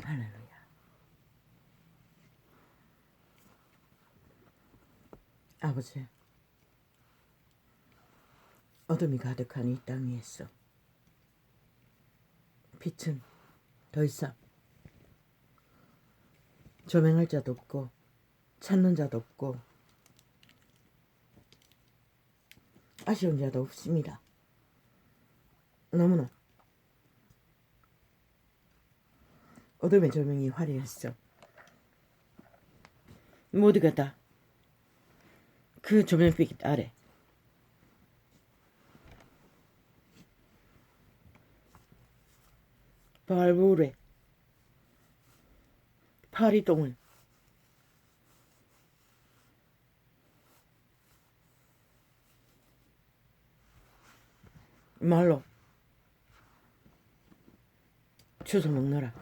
할렐루야. 아버지, 어둠이 가득한 이 땅 위에서 빛은 더 이상 조명할 자도 없고 찾는 자도 없고 아쉬운 자도 없습니다. 너무나 어둠의 조명이 화려했어. 모두가 다 그 조명빛 아래 발굴에 파리똥을 말로 주워 먹느라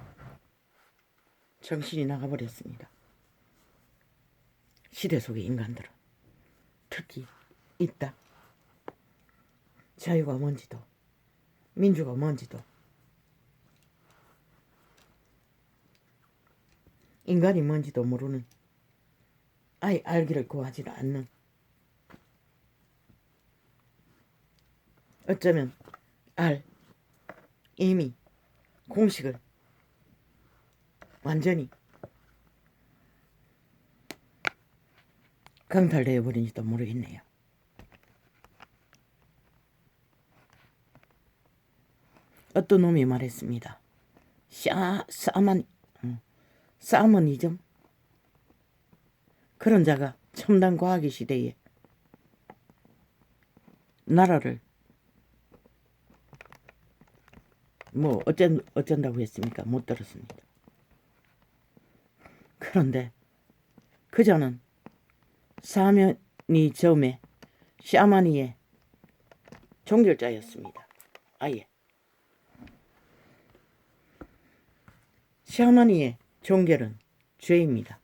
정신이 나가버렸습니다. 시대 속의 인간들은 특히 이 땅 자유가 뭔지도 민주가 뭔지도 인간이 뭔지도 모르는, 아예 알기를 구하지 않는, 어쩌면 이미 공식을 완전히 강탈되어 버린지도 모르겠네요. 어떤 놈이 말했습니다. 사머니즘? 그런 자가 첨단 과학의 시대에 나라를 뭐 어쩐다고 했습니까? 못 들었습니다. 그런데 그자는 사머니즘의 샤머니의 종결자였습니다. 아예 샤머니의 종결은 죄입니다.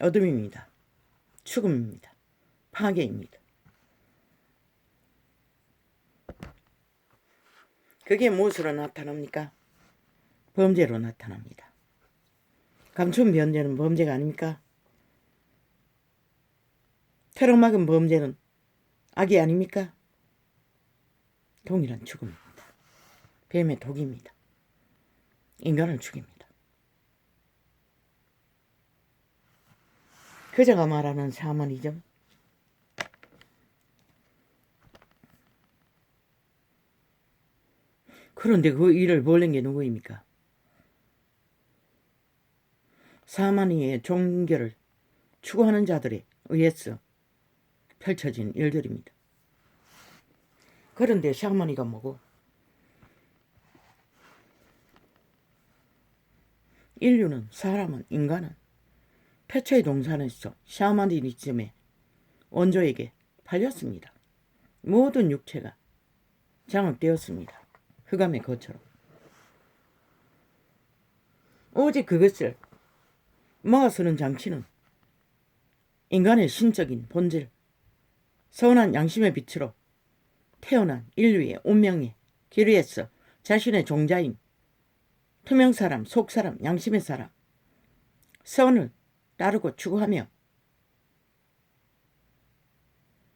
어둠입니다. 죽음입니다. 파괴입니다. 그게 무엇으로 나타납니까? 범죄로 나타납니다. 감춘 범죄는 범죄가 아닙니까? 테러막은 범죄는 악이 아닙니까? 동일한 죽음입니다. 뱀의 독입니다. 인간을 죽입니다. 그자가 말하는 샤머니즘, 그런데 그 일을 벌린 게 누구입니까? 샤머니의 종교를 추구하는 자들에 의해서 펼쳐진 일들입니다. 그런데 샤머니가 뭐고? 인간은 태초의 동산에서 샤머니즘의 원조에게 팔렸습니다. 모든 육체가 장악되었습니다. 흑암의 것처럼. 오직 그것을 막아서는 장치는 인간의 신적인 본질, 선한 양심의 빛으로 태어난 인류의 운명의 길 위에서 자신의 종자인 투명사람, 속사람, 양심의 사람, 선을 따르고 추구하며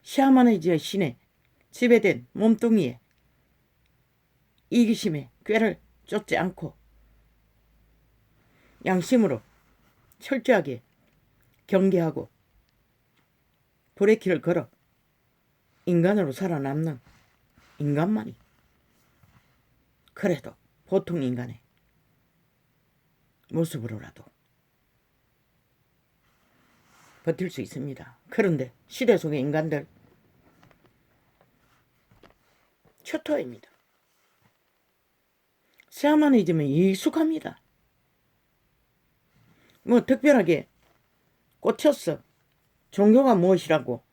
샤머니즘의 신에 지배된 몸뚱이에 이기심의 꾀를 쫓지 않고 양심으로 철저하게 경계하고 불의 길을 걸어 인간으로 살아남는 인간만이 그래도 보통 인간의 모습으로라도 버틸 수 있습니다. 그런데 시대 속의 인간들 초토화입니다. 샤머니즘에 익숙합니다. 뭐 특별하게 꽂혔어. 종교가 무엇이라고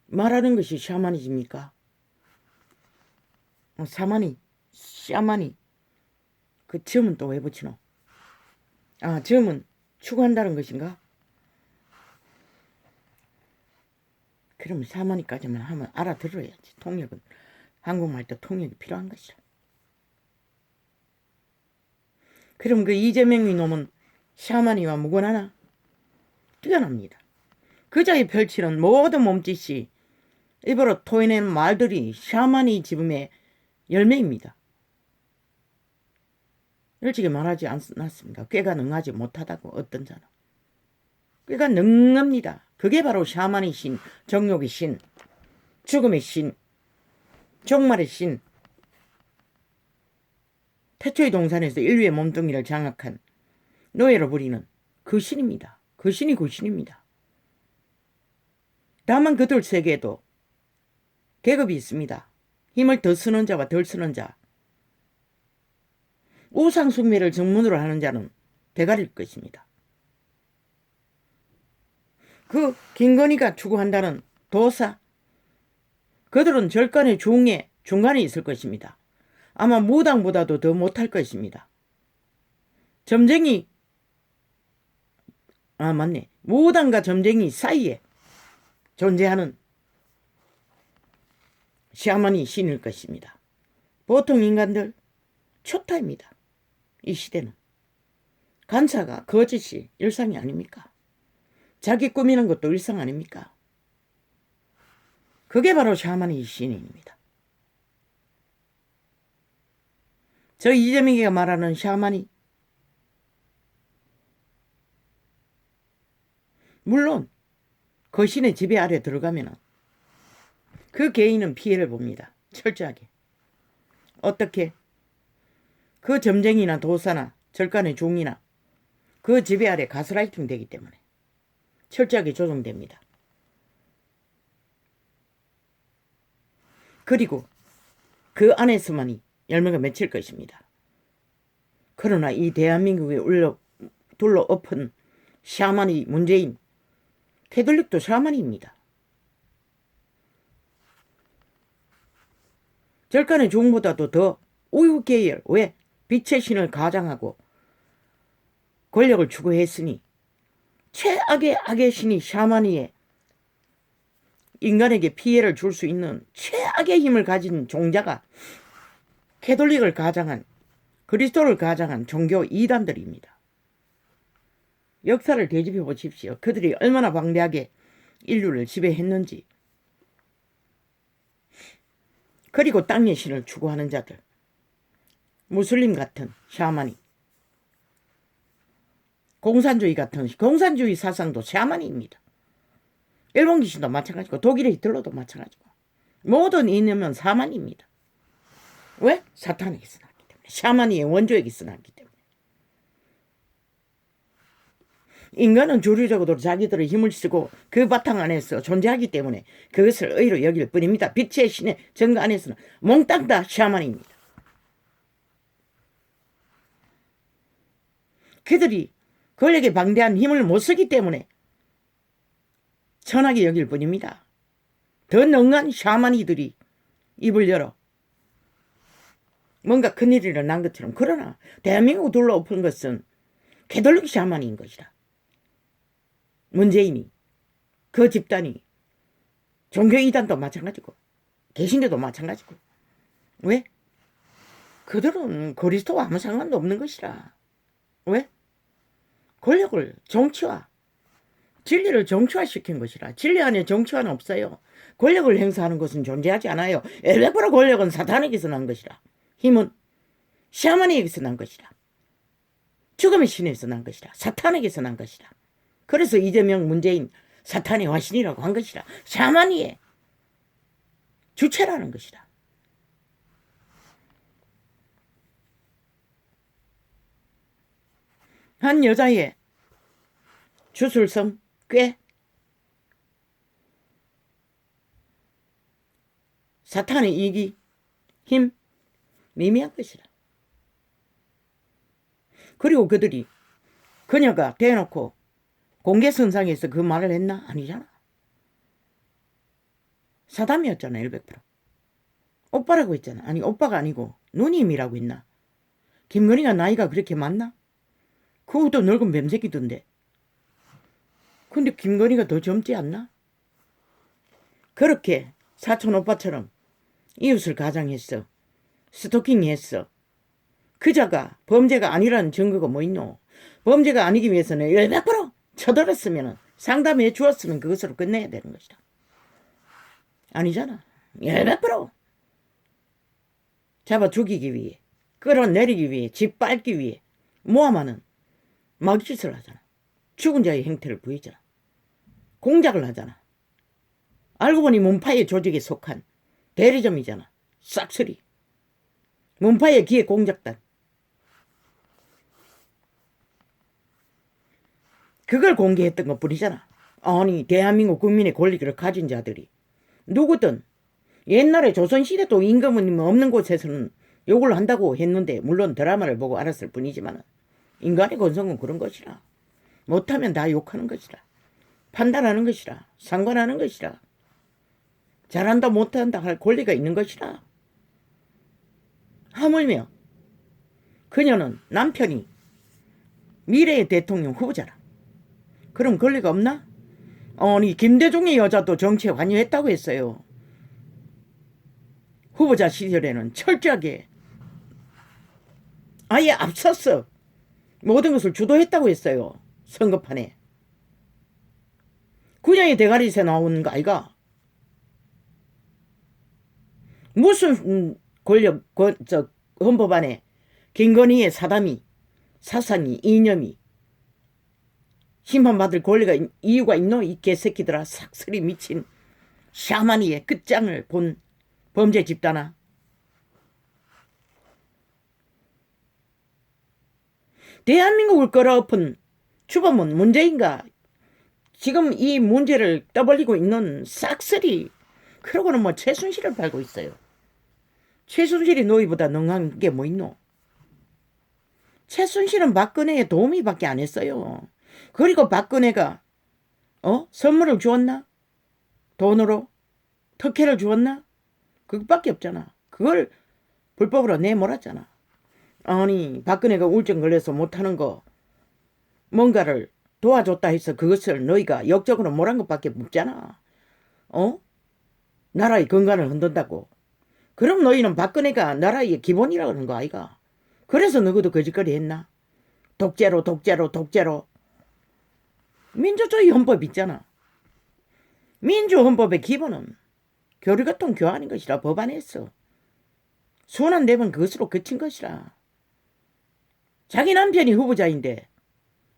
말하는 것이 샤머니즘입니까? 샤머니 그 점은 또 왜 붙이노? 점은 추구한다는 것인가? 그러면 샤머니까지만 하면 알아들어야지. 통역은 한국말도 통역이 필요한 것이라. 그럼 그 이재명 이놈은 샤머니와 무관하나? 뛰어납니다. 그자의 펼치는 모든 몸짓이 입으로 토해낸 말들이 샤머니즘의 열매입니다. 일찍이 말하지 않았습니까? 꾀가 능하지 못하다고 어떤 자는. 꾀가 능합니다. 그게 바로 샤머니 신, 정욕의 신, 죽음의 신, 종말의 신. 태초의 동산에서 인류의 몸뚱이를 장악한 노예로 부리는 그 신입니다. 그 신이 그 신입니다. 다만 그들 세계에도 계급이 있습니다. 힘을 더 쓰는 자와 덜 쓰는 자. 우상숭배를 정문으로 하는 자는 대가리일 것입니다. 그 김건희가 추구한다는 도사, 그들은 절간의 중간에 있을 것입니다. 아마 무당보다도 더 못할 것입니다. 점쟁이, 맞네. 무당과 점쟁이 사이에 존재하는 샤머니 신일 것입니다. 보통 인간들 초타입니다. 이 시대는. 간사가 거짓이 일상이 아닙니까? 자기 꾸미는 것도 일상 아닙니까? 그게 바로 샤머니 신입니다. 저 이재명이가 말하는 샤머니, 물론 그 신의 지배 아래 들어가면 그 개인은 피해를 봅니다. 철저하게. 어떻게? 그 점쟁이나 도사나 절간의 종이나 그 지배 아래 가스라이팅 되기 때문에 철저하게 조정됩니다. 그리고 그 안에서만이 열매가 맺힐 것입니다. 그러나 이 대한민국에 둘러 엎은 샤머니 문재인, 캐톨릭도 샤머니입니다. 절간의 종보다도 더 우유 계열, 왜? 빛의 신을 가장하고 권력을 추구했으니 최악의 악의 신이 샤머니에 인간에게 피해를 줄 수 있는 최악의 힘을 가진 종자가 캐톨릭을 가장한, 그리스도를 가장한 종교 이단들입니다. 역사를 되짚어 보십시오. 그들이 얼마나 방대하게 인류를 지배했는지. 그리고 땅의 신을 추구하는 자들, 무슬림 같은 샤머니, 공산주의 같은 공산주의 사상도 샤머니입니다. 일본 귀신도 마찬가지고 독일의 히틀러도 마찬가지고 모든 이념은 사만입니다. 왜? 사탄에게서 났기 때문에, 샤머니의 원조에게서 났기 때문에. 인간은 주류적으로 자기들의 힘을 쓰고 그 바탕 안에서 존재하기 때문에 그것을 의로 여길 뿐입니다. 빛의 신의 정가 안에서는 몽땅 다 샤머니입니다. 그들이 권력에 방대한 힘을 못 쓰기 때문에 천하게 여길 뿐입니다. 더 능한 샤머니들이 입을 열어 뭔가 큰일이 일어난 것처럼. 그러나 대한민국 둘러 엎은 것은 캐톨릭 샤머니인 것이다. 문재인이, 그 집단이, 종교이단도 마찬가지고 개신교도 마찬가지고. 왜? 그들은 그리스도와 아무 상관도 없는 것이라. 왜? 권력을 정치화, 진리를 정치화시킨 것이라. 진리 안에 정치화는 없어요. 권력을 행사하는 것은 존재하지 않아요. 100% 권력은 사탄에게서 난 것이라. 힘은 샤머니에게서 난 것이라. 죽음의 신에서 난 것이라. 사탄에게서 난 것이라. 그래서 이재명, 문재인 사탄의 화신이라고 한 것이라. 샤머니의 주체라는 것이라. 한 여자의 주술성, 꽤, 사탄의 이기, 힘, 미미한 것이라. 그리고 그들이, 그녀가 대놓고 공개선상에서 그 말을 했나? 아니잖아. 사담이었잖아. 100%. 오빠라고 했잖아. 아니, 오빠가 아니고 누님이라고 했나? 김건희가 나이가 그렇게 많나? 그것도 늙은 뱀새끼던데. 근데 김건희가 더 젊지 않나? 그렇게 사촌 오빠처럼 이웃을 가장했어. 스토킹했어. 그자가 범죄가 아니라는 증거가 뭐 있노? 범죄가 아니기 위해서는 100% 쳐들었으면 상담해 주었으면 그것으로 끝내야 되는 것이다. 아니잖아. 100% 잡아 죽이기 위해, 끌어내리기 위해, 짓밟기 위해 모함하는 마귀짓을 하잖아. 죽은 자의 행태를 보이잖아. 공작을 하잖아. 알고 보니 문파의 조직에 속한 대리점이잖아. 싹쓸이. 문파의 기획 공작단. 그걸 공개했던 것 뿐이잖아. 아니, 대한민국 국민의 권리를 가진 자들이 누구든 옛날에 조선시대도 임금은 없는 곳에서는 욕을 한다고 했는데, 물론 드라마를 보고 알았을 뿐이지만 인간의 건성은 그런 것이라. 못하면 다 욕하는 것이라. 판단하는 것이라. 상관하는 것이라. 잘한다 못한다 할 권리가 있는 것이라. 하물며 그녀는 남편이 미래의 대통령 후보자라. 그럼 권리가 없나? 아니, 김대중의 여자도 정치에 관여했다고 했어요. 후보자 시절에는 철저하게 아예 앞서서 모든 것을 주도했다고 했어요. 선거판에. 그녀의 대가리에서 나오는 거 아이가? 무슨 권력, 헌법 안에 김건희의 사담이, 사상이, 이념이 심판받을 권리가 이유가 있노? 이 개새끼들아. 삭슬이 미친 샤머니의 끝장을 본 범죄 집단아. 대한민국을 끌어엎은 주범은 문재인가? 지금 이 문제를 떠벌리고 있는 싹쓸이. 그러고는 뭐 최순실을 팔고 있어요. 최순실이 너희보다 능한 게 뭐 있노? 최순실은 박근혜의 도우미밖에 안 했어요. 그리고 박근혜가 선물을 주었나? 돈으로? 특혜를 주었나? 그것밖에 없잖아. 그걸 불법으로 내몰았잖아. 아니, 박근혜가 우울증 걸려서 못하는 거 뭔가를 도와줬다 해서 그것을 너희가 역적으로 몰한 것밖에 없잖아. 나라의 건강을 흔든다고. 그럼 너희는 박근혜가 나라의 기본이라고 하는 거 아이가? 그래서 너희도 거짓거리 했나? 독재로. 민주주의 헌법 있잖아. 민주헌법의 기본은 교류교통 교환인 것이라 법안했어. 순환되면 그것으로 그친 것이라. 자기 남편이 후보자인데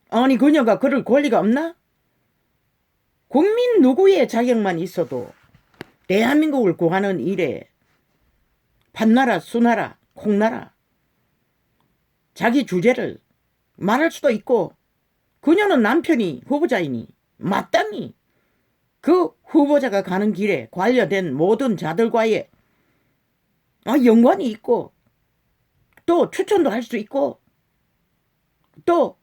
아니, 그녀가 그럴 권리가 없나? 국민 누구의 자격만 있어도 대한민국을 구하는 일에 판나라, 수나라, 콩나라 자기 주제를 말할 수도 있고, 그녀는 남편이 후보자이니 마땅히 그 후보자가 가는 길에 관련된 모든 자들과의 연관이 있고, 또 추천도 할 수 있고, 또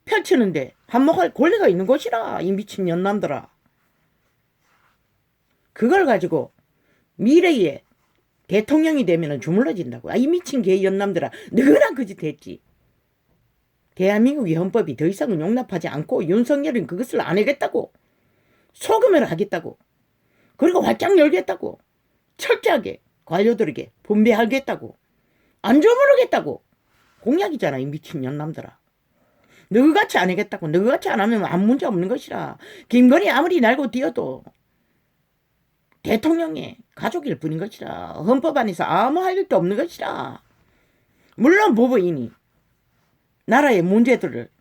펼치는데 한몫할 권리가 있는 것이라. 이 미친 연남들아. 그걸 가지고 미래에 대통령이 되면 주물러진다고. 이 미친 개 연남들아. 너나 그 짓 했지. 대한민국의 헌법이 더 이상은 용납하지 않고 윤석열은 그것을 안 하겠다고. 소금을 하겠다고. 그리고 활짝 열겠다고. 철저하게 관료들에게 분배하겠다고. 안 주무르겠다고. 공약이잖아, 이 미친 연남들아. 너같이 안 하겠다고. 너같이 안 하면 아무 문제 없는 것이라. 김건희 아무리 날고 뛰어도 대통령의 가족일 뿐인 것이라. 헌법 안에서 아무 할 일도 없는 것이라. 물론 부부이니 나라의 문제들을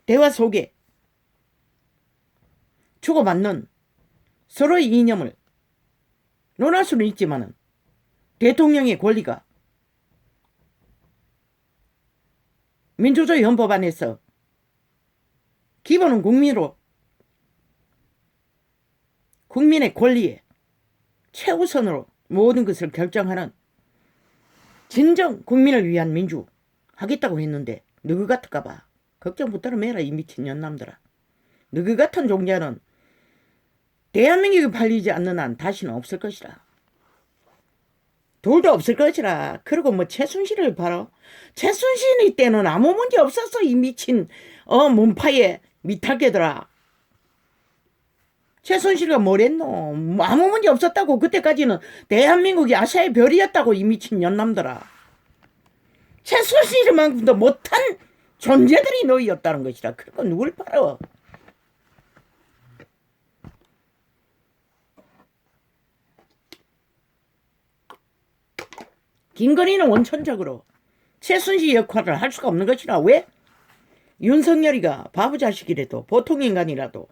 대화 속에 주고받는 서로의 이념을 논할 수는 있지만은 대통령의 권리가 민주주의 헌법 안에서 기본은 국민으로 국민의 권리에 최우선으로 모든 것을 결정하는 진정 국민을 위한 민주 하겠다고 했는데 너희 같을까 봐 걱정 붙들어 매라. 이 미친 년남들아. 너희 같은 종자는 대한민국이 팔리지 않는 한 다시는 없을 것이라. 둘도 없을 것이라. 그리고 뭐 최순실을 봐라. 최순실 때는 아무 문제 없었어. 이 미친 문파의 미탈개들아. 최순실이가 뭐랬노? 뭐 아무 문제 없었다고. 그때까지는 대한민국이 아시아의 별이었다고. 이 미친 년남들아. 최순실만큼도 못한 존재들이 너희였다는 것이라. 그리고 누굴 팔아? 김건희는 원천적으로 최순실 역할을 할 수가 없는 것이라. 왜? 윤석열이가 바보 자식이라도 보통 인간이라도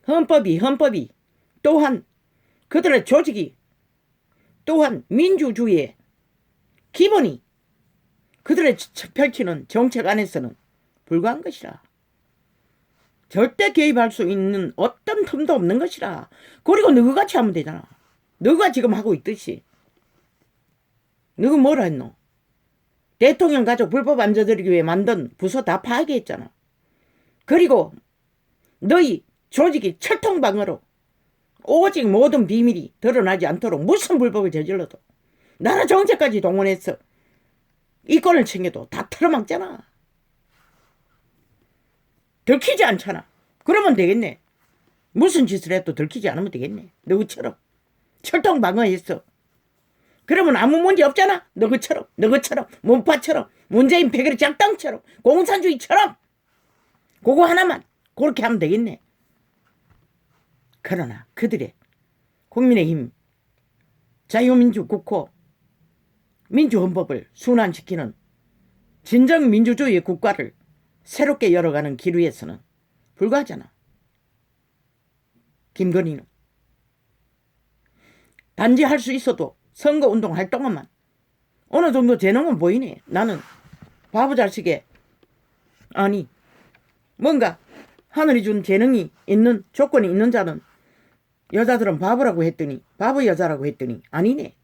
헌법이 또한 그들의 조직이 또한 민주주의의 기본이 그들의 펼치는 정책 안에서는 불과한 것이라. 절대 개입할 수 있는 어떤 틈도 없는 것이라. 그리고 너같이 하면 되잖아. 너가 지금 하고 있듯이. 너가 뭐라 했노? 대통령 가족 불법 안전들이기 위해 만든 부서 다 파괴했잖아. 그리고 너희 조직이 철통방어로 오직 모든 비밀이 드러나지 않도록 무슨 불법을 저질러도 나라 정책까지 동원해서 이권을 챙겨도 다 틀어막잖아. 들키지 않잖아. 그러면 되겠네. 무슨 짓을 해도 들키지 않으면 되겠네. 너희처럼 철통방어했어. 그러면 아무 문제 없잖아. 너희처럼 문파처럼 문재인 패거리 작당처럼 공산주의처럼 그거 하나만 그렇게 하면 되겠네. 그러나 그들의 국민의힘 자유민주국호 민주헌법을 순환시키는 진정 민주주의 국가를 새롭게 열어가는 길 위에서는 불과하잖아. 김건희는 단지 할 수 있어도 선거운동 할 동안만 어느 정도 재능은 보이네. 나는 바보 자식에 아니 뭔가 하늘이 준 재능이 있는 조건이 있는 자는 여자들은 바보라고 했더니 바보 여자라고 했더니 아니네.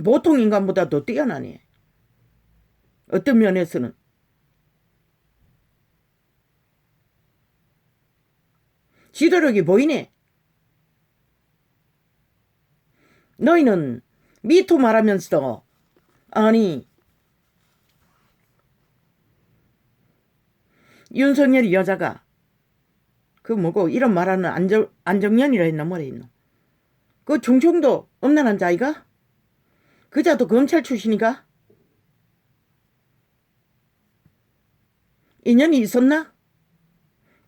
보통 인간보다 더 뛰어나네. 어떤 면에서는 지도력이 보이네. 너희는 미투 말하면서도 아니 윤석열이 여자가 그 뭐고 이런 말하는 안정연이라 했나 뭐라 했노. 그 충청도 엄난한 자이가? 그 자도 검찰 출신이가? 인연이 있었나?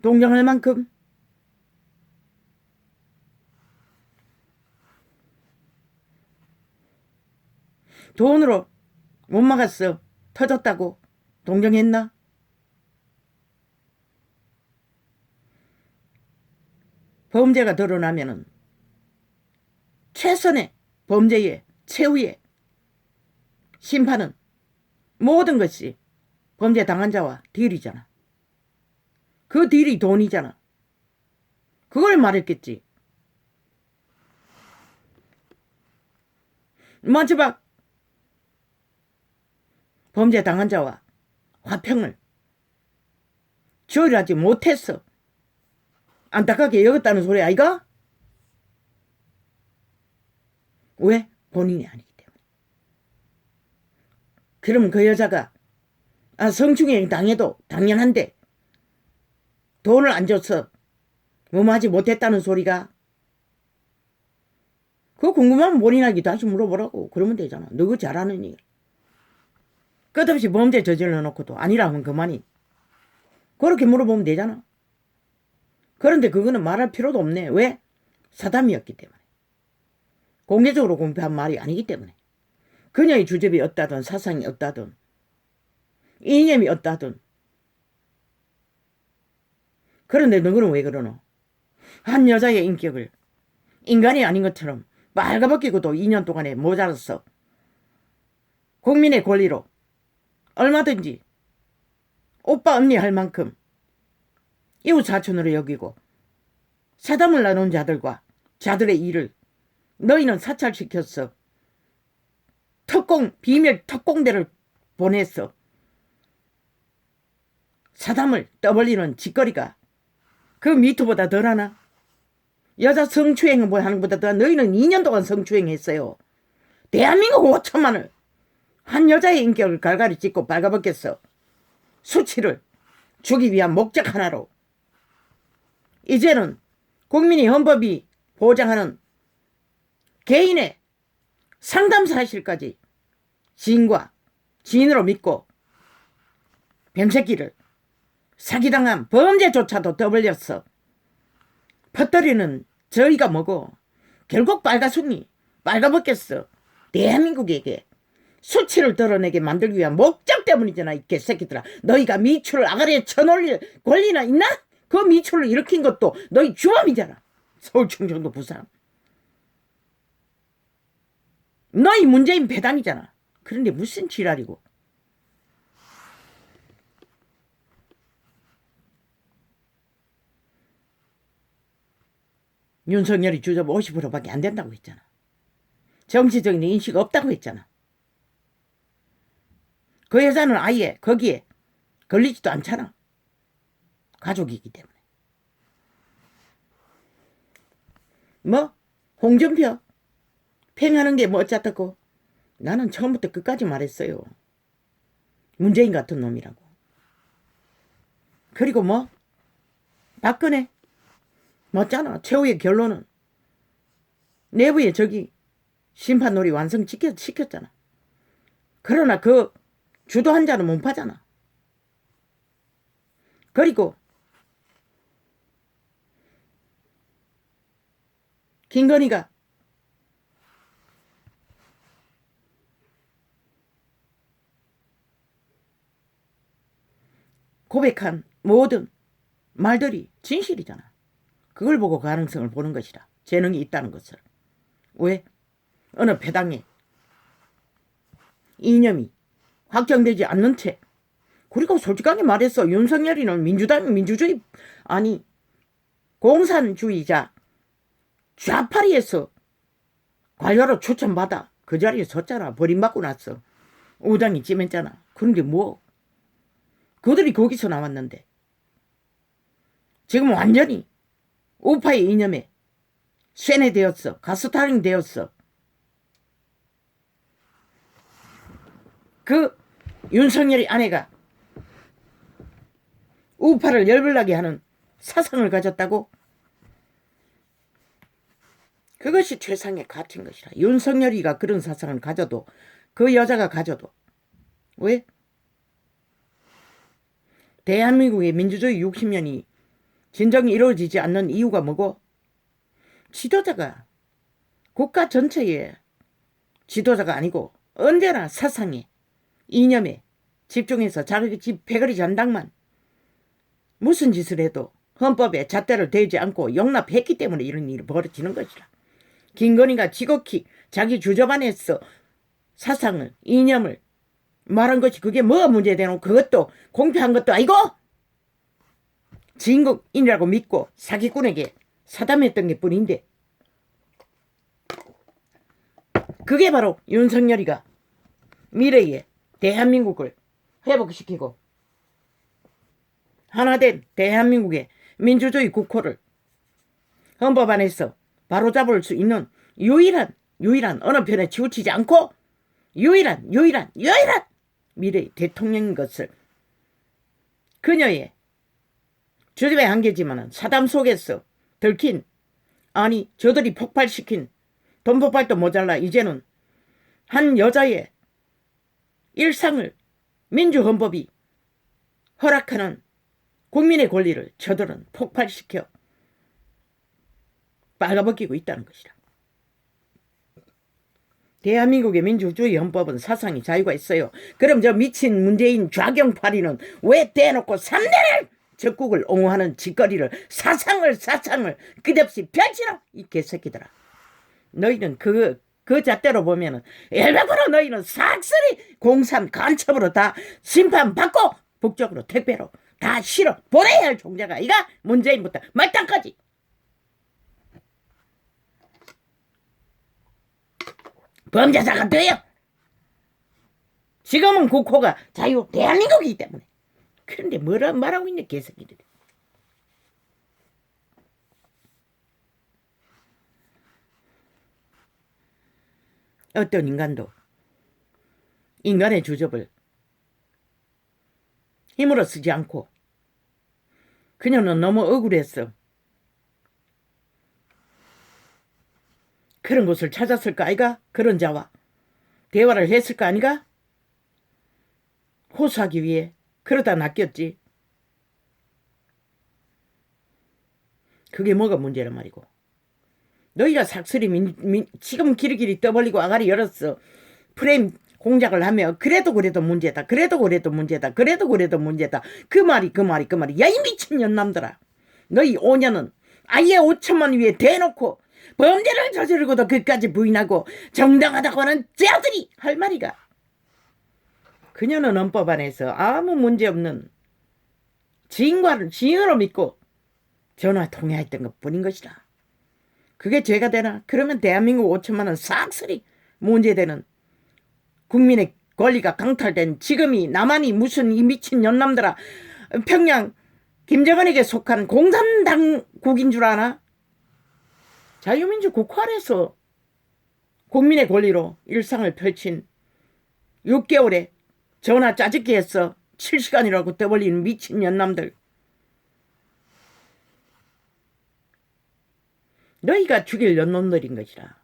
동정할 만큼? 돈으로 못 막았어. 터졌다고 동정했나? 범죄가 드러나면은 최선의 범죄의 최후의 심판은 모든 것이 범죄 당한 자와 딜이잖아. 그 딜이 돈이잖아. 그걸 말했겠지. 마지막 범죄 당한 자와 화평을 조율하지 못했어. 안타깝게 여겼다는 소리 아이가? 왜? 본인이 아니기 때문에. 그럼 그 여자가 성추행 당해도 당연한데 돈을 안 줘서 뭐하지 못했다는 소리가? 그거 궁금하면 본인에게 다시 물어보라고. 그러면 되잖아. 너그 잘하는 일. 끝없이 범죄 저질러 놓고도 아니라면 그만이. 그렇게 물어보면 되잖아. 그런데 그거는 말할 필요도 없네. 왜? 사담이었기 때문에. 공개적으로 공표한 말이 아니기 때문에. 그녀의 주접이 어따든 사상이 어따든 이념이 어따든. 그런데 너는 왜 그러노? 한 여자의 인격을 인간이 아닌 것처럼 빨가벗기고도 2년 동안에 모자랐어. 국민의 권리로 얼마든지 오빠 언니 할 만큼 이웃 사촌으로 여기고 사담을 나눈 자들과 자들의 일을 너희는 사찰시켰어. 비밀 특공대를 보냈어. 사담을 떠벌리는 짓거리가 그 미투보다 덜하나? 여자 성추행을 뭐 하는 것보다 더 너희는 2년 동안 성추행했어요. 대한민국 5천만을 한 여자의 인격을 갈갈이 찢고 빨가벗겼어. 수치를 주기 위한 목적 하나로. 이제는 국민이 헌법이 보장하는 개인의 상담 사실까지 지인과 지인으로 믿고 뱀새끼를 사기당한 범죄조차도 떠벌렸어. 퍼뜨리는 저희가 뭐고 결국 빨가순이 빨가벗겼어. 대한민국에게 수치를 드러내게 만들기 위한 목적 때문이잖아. 이 개새끼들아. 너희가 미추를 아가리에 쳐놓을 권리나 있나? 그 미추를 일으킨 것도 너희 주범이잖아. 서울 충청도 부산. 너희 문재인 배당이잖아. 그런데 무슨 지랄이고. 윤석열이 주접 50%밖에 안 된다고 했잖아. 정치적인 인식 없다고 했잖아. 그 여자는 아예 거기에 걸리지도 않잖아. 가족이기 때문에. 뭐 홍준표 팽하는 게 뭐 어쩌다고. 나는 처음부터 끝까지 말했어요. 문재인 같은 놈이라고. 그리고 뭐 박근혜 맞잖아. 최후의 결론은 내부에 저기 심판놀이 완성시켰잖아. 그러나 그 주도한 자는 몸파잖아. 그리고 김건희가 고백한 모든 말들이 진실이잖아. 그걸 보고 가능성을 보는 것이라. 재능이 있다는 것을. 왜? 어느 배당에 이념이 확정되지 않는 채. 그리고 솔직하게 말해서 윤석열이는 민주주의 아니 공산주의자 좌파리에서 관료로 추천받아 그 자리에 섰잖아. 버림받고 났어. 우당이 찜했잖아. 그런데 뭐 그들이 거기서 나왔는데 지금 완전히 우파의 이념에 쇠뇌되었어. 가스타링 되었어. 그 윤석열의 아내가 우파를 열불나게 하는 사상을 가졌다고? 그것이 최상의 가치인 것이라. 윤석열이가 그런 사상을 가져도 그 여자가 가져도. 왜? 대한민국의 민주주의 60년이 진정이 이루어지지 않는 이유가 뭐고? 지도자가 국가 전체의 지도자가 아니고 언제나 사상에 이념에 집중해서 자기 집 패거리 잔당만 무슨 짓을 해도 헌법에 잣대를 대지 않고 용납했기 때문에 이런 일이 벌어지는 것이라. 김건희가 지극히 자기 주접 안에서 사상을 이념을 말한 것이 그게 뭐가 문제되노? 그것도 공표한 것도 아니고 진국인이라고 믿고 사기꾼에게 사담했던 게 뿐인데 그게 바로 윤석열이가 미래에 대한민국을 회복시키고 하나된 대한민국의 민주주의 국호를 헌법 안에서 바로잡을 수 있는 유일한 어느 편에 치우치지 않고 유일한 미래의 대통령인 것을 그녀의 주집의 한계지만은 사담 속에서 들킨 아니 저들이 폭발시킨 돈 폭발도 모자라 이제는 한 여자의 일상을 민주헌법이 허락하는 국민의 권리를 저들은 폭발시켜 빨가벗기고 있다는 것이라. 대한민국의 민주주의 헌법은 사상이 자유가 있어요. 그럼 저 미친 문재인 좌경파리는 왜 대놓고 3대를 적국을 옹호하는 짓거리를 사상을 끝없이 펼치노? 이 개새끼들아. 너희는 그 잣대로 보면은 100% 너희는 싹쓸이 공산 간첩으로 다 심판받고 북쪽으로 택배로 다 실어 보내야 할 종자가 이가 문재인부터 말단까지. 범죄자가 돼요. 지금은 국호가 자유 대한민국이기 때문에. 그런데 뭐라 말하고 있냐 개새끼들이. 어떤 인간도 인간의 주접을 힘으로 쓰지 않고 그녀는 너무 억울했어. 그런 곳을 찾았을까 아이가? 그런 자와 대화를 했을까 아니가? 호소하기 위해 그러다 낚였지. 그게 뭐가 문제란 말이고. 너희가 삭슬이 지금 길이길이 떠벌리고 아가리 열었어. 프레임 공작을 하며 그래도 문제다. 그래도 문제다. 그래도 문제다. 그 말이. 야, 이 미친 년남들아. 너희 5년은 아예 5천만 위에 대놓고 범죄를 저지르고도 그까지 부인하고 정당하다고 하는 쟤들이 할 말이가. 그녀는 헌법 안에서 아무 문제 없는 지인으로 믿고 전화 통화했던 것뿐인 것이다. 그게 죄가 되나? 그러면 대한민국 5천만 원 싹쓸이 문제되는 국민의 권리가 강탈된 지금이 나만이 무슨 이 미친 년남들아 평양 김정은에게 속한 공산당국인 줄 아나? 자유민주 국회 안에서 국민의 권리로 일상을 펼친 6개월에 전화 짜증게 했어. 7시간이라고 떠벌리는 미친 년남들. 너희가 죽일 년놈들인 것이라.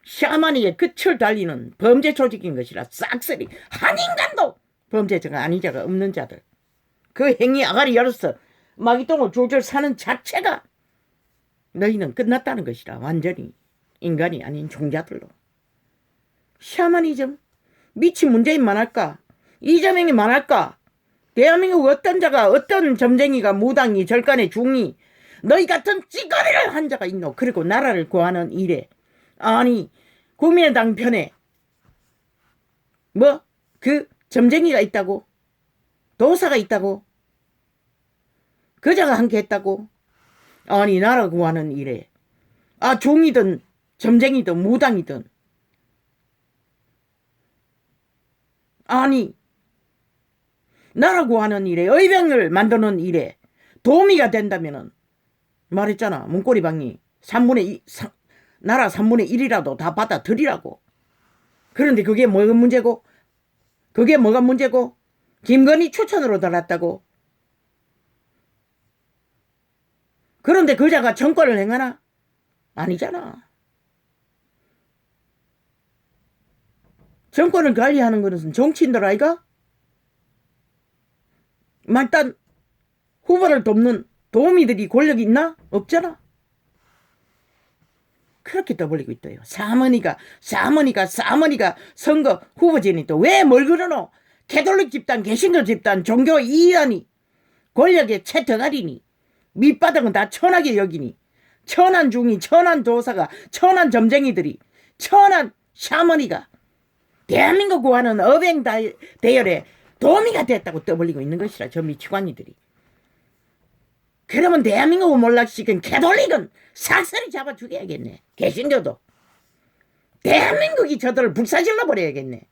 샤머니의 끝을 달리는 범죄 조직인 것이라. 싹쓸이 한 인간도 범죄자가 아닌 자가 없는 자들. 그 행위 아가리 열어서 마귀똥을 졸졸 사는 자체가 너희는 끝났다는 것이라. 완전히 인간이 아닌 종자들로. 샤머니즘 미친 문재인만 할까? 이재명이 말할까? 대한민국 어떤 자가 어떤 점쟁이가 무당이 절간의 중이 너희 같은 찌꺼리를 한 자가 있노? 그리고 나라를 구하는 일에 아니 국민의당 편에 뭐 그 점쟁이가 있다고? 도사가 있다고? 그자가 함께 했다고? 아니 나라 구하는 일에 중이든 점쟁이든 무당이든 아니 나라 구하는 일에 의병을 만드는 일에 도움이가 된다면은 말했잖아. 문고리방이 3분의 2, 나라 3분의 1이라도 다 받아들이라고. 그런데 그게 뭐가 문제고? 김건희 추천으로 달았다고. 그런데 그자가 정권을 행하나? 아니잖아. 정권을 관리하는 것은 정치인들 아이가? 말단 후보를 돕는 도우미들이 권력이 있나? 없잖아. 그렇게 떠벌리고 있대요. 사모니가 선거 후보진이 또 왜 뭘 그러노? 캐톨릭 집단, 개신교 집단, 종교 이의하니 권력의 채터가리니 밑바닥은 다 천하게 여기니 천한 중이, 천한 도사가, 천한 점쟁이들이, 천한 샤머니가 대한민국 구하는 어뱅 대열에 도미가 됐다고 떠벌리고 있는 것이라. 저 미치광이들이. 그러면 대한민국을 몰락시킨 캐톨릭은 삭살이 잡아 죽여야겠네. 개신교도. 대한민국이 저들을 불사질러 버려야겠네.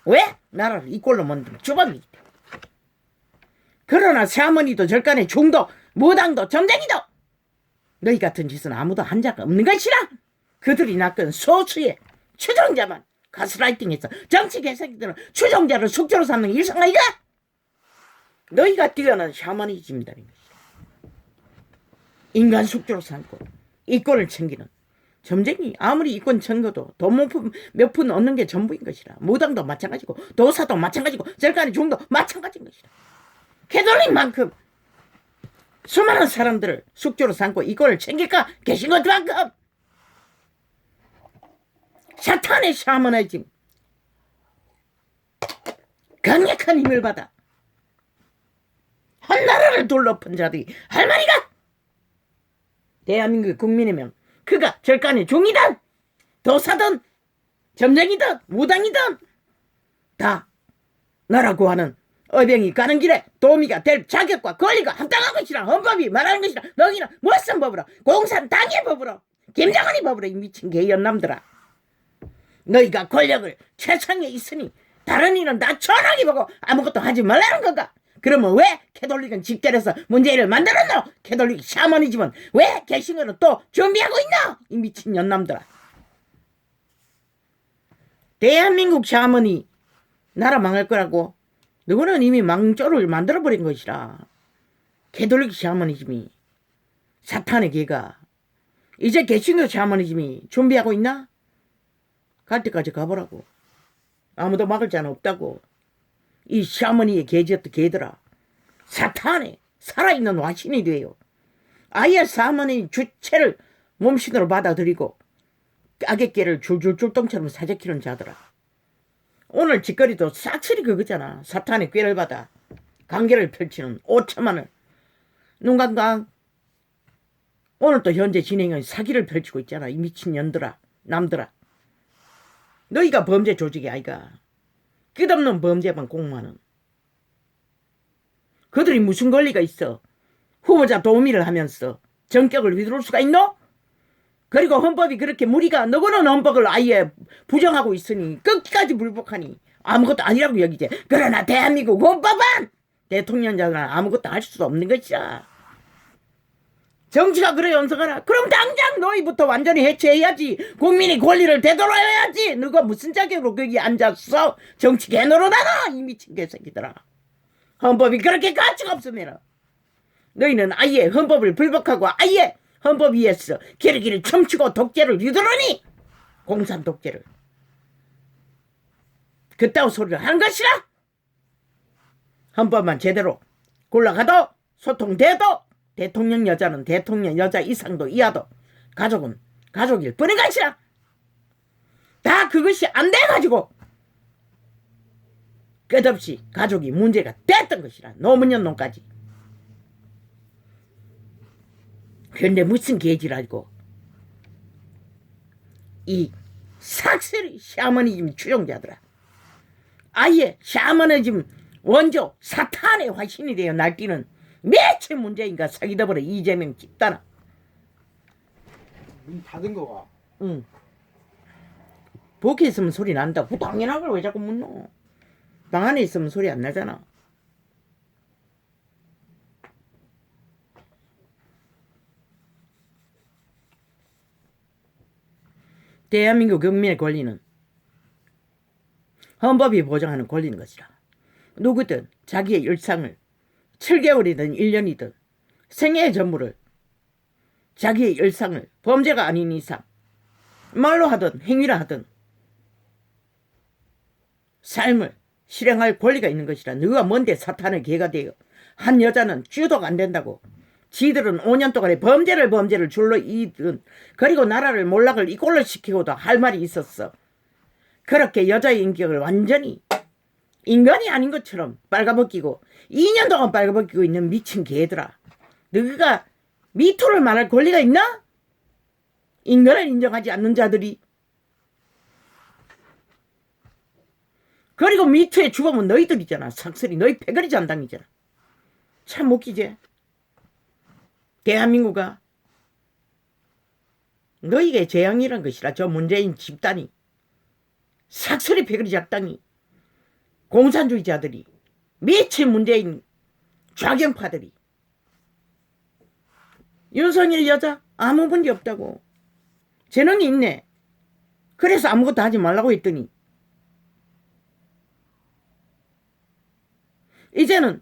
왜? 나라를 이 꼴로 만들면 주범이기 때문에. 그러나 샤머니도 절간의 중도, 무당도, 점쟁이도 너희 같은 짓은 아무도 한 자가 없는 것이라. 그들이 낚은 소수의 추종자만 가스라이팅해서 정치 개새끼들은 추종자를 숙주로 삼는 게 일상아이가? 너희가 뛰어난 샤머니즘이다. 인간 숙주로 삼고 이권을 챙기는 점쟁이. 아무리 이권 챙겨도 돈 몇 푼 얻는 게 전부인 것이라. 무당도 마찬가지고 도사도 마찬가지고 절간의 중도 마찬가지인 것이라. 캐톨릭만큼 수많은 사람들을 숙주로 삼고 이권을 챙길까? 계신 것만큼 사탄의 샤머니즘 강력한 힘을 받아 한 나라를 둘러픈 자들이 할 말이가? 대한민국 국민이면 그가 절간의 중이든 도사든 점쟁이든 무당이든 다 나라고 하는 어병이 가는 길에 도우미가 될 자격과 권리가 합당한 것이라. 헌법이 말하는 것이라. 너희는 무슨 법으로? 공산당의 법으로, 김정은이 법으로. 이 미친 개연남들아. 너희가 권력을 최상에 있으니 다른 일은 다 천하게 보고 아무것도 하지 말라는 건가? 그러면 왜 캐톨릭은 집결해서 문제를 만들었노? 캐톨릭 샤머니즘은 왜 개신교를 또 준비하고 있노? 이 미친 년남들아. 대한민국 샤머니 나라 망할 거라고. 너거는 이미 망조를 만들어버린 것이라. 캐톨릭 샤머니즘이, 사탄의 개가. 이제 개신교 샤머니즘이 준비하고 있나? 갈 때까지 가보라고. 아무도 막을 자는 없다고. 이 샤머니의 개지였던 개들아. 사탄의 살아있는 화신이 돼요. 아예 사머니 주체를 몸신으로 받아들이고 까객개를 줄줄 줄동처럼 사재키는 자들아. 오늘 짓거리도 싹쓸이 그거잖아. 사탄의 꾀를 받아 관계를 펼치는 오천만을. 눈감강. 오늘 또 현재 진행은 사기를 펼치고 있잖아. 이 미친년들아. 남들아. 너희가 범죄 조직이 아이가. 끝없는 범죄만 공모하는. 그들이 무슨 권리가 있어. 후보자 도우미를 하면서 전격을 휘두를 수가 있노? 그리고 헌법이 그렇게 무리가. 너거는 헌법을 아예 부정하고 있으니 끝까지 불복하니 아무것도 아니라고 여기지. 그러나 대한민국 헌법은 대통령자들은 아무것도 할 수 없는 것이야. 정치가 그래 연석하라. 그럼 당장 너희부터 완전히 해체해야지. 국민이 권리를 되돌아야지. 너가 무슨 자격으로 거기 앉았어? 정치 개노릇하나? 이 미친 개새끼들아. 헌법이 그렇게 가치가 없으면 너희는 아예 헌법을 불복하고 아예 헌법 위에서 기르기를 춤추고 독재를 유도하니. 공산 독재를. 그따위 소리를 한 것이라. 헌법만 제대로 골라가도 소통돼도 대통령 여자는 대통령 여자 이상도 이하도 가족은 가족일 뿐인 것이라. 다 그것이 안 돼가지고 끝없이 가족이 문제가 됐던 것이라. 노무현 놈까지. 그런데 무슨 개지라고. 이 삭슬이 샤머니즘 추종자들아. 아예 샤머니즘 원조 사탄의 화신이 되어 날뛰는 매체 문제인가 사기더버려 이재명 집단아. 문 닫은 거가. 응. 밖에 있으면 소리 난다. 그 당연한 걸 왜 자꾸 묻노. 방 안에 있으면 소리 안 나잖아. 대한민국 국민의 권리는 헌법이 보장하는 권리인 것이라. 누구든 자기의 일상을 7개월이든 1년이든 생애의 전부를 자기의 일상을 범죄가 아닌 이상 말로 하든 행위를 하든 삶을 실행할 권리가 있는 것이라. 너가 뭔데 사탄의 개가 되어. 한 여자는 주도가 안 된다고. 지들은 5년 동안에 범죄를 줄로 이은 그리고 나라를 몰락을 이꼴로 시키고도 할 말이 있었어. 그렇게 여자의 인격을 완전히 인간이 아닌 것처럼 빨가벗기고 2년 동안 빨가벗기고 있는 미친 개들아. 너희가 미투를 말할 권리가 있나? 인간을 인정하지 않는 자들이. 그리고 미투의 주범은 너희들이잖아. 삭슬이 너희 패거리 잔당이잖아. 참 웃기지. 대한민국아. 너희에게 재앙이란 것이라. 저 문재인 집단이. 삭슬이 패거리 작당이. 공산주의자들이. 미친 문재인 좌경파들이. 윤석열 여자 아무 문제 없다고. 재능이 있네. 그래서 아무것도 하지 말라고 했더니 이제는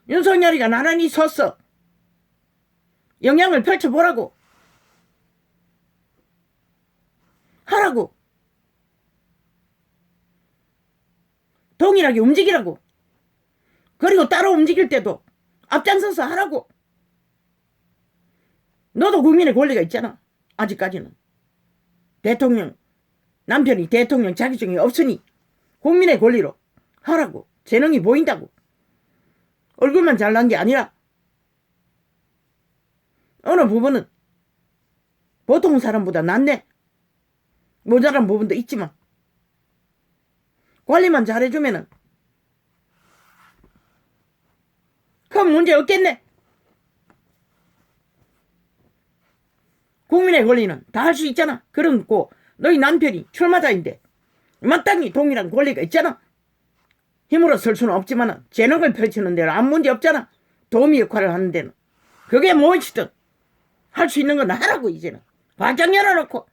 윤석열이가 나란히 섰어. 영향을 펼쳐보라고. 하라고. 동일하게 움직이라고. 그리고 따로 움직일 때도 앞장서서 하라고. 너도 국민의 권리가 있잖아. 아직까지는. 대통령, 남편이 대통령 자격증이 없으니 국민의 권리로 하라고. 재능이 보인다고. 얼굴만 잘난 게 아니라 어느 부분은 보통 사람보다 낫네. 모자란 부분도 있지만 관리만 잘해주면은 큰 문제 없겠네. 국민의 권리는 다 할 수 있잖아. 그러고 너희 남편이 출마자인데 마땅히 동일한 권리가 있잖아. 힘으로 설 수는 없지만 재능을 펼치는 데는 아무 문제 없잖아. 도우미 역할을 하는 데는. 그게 무엇이든 할 수 있는 건 하라고. 이제는 바짝 열어놓고.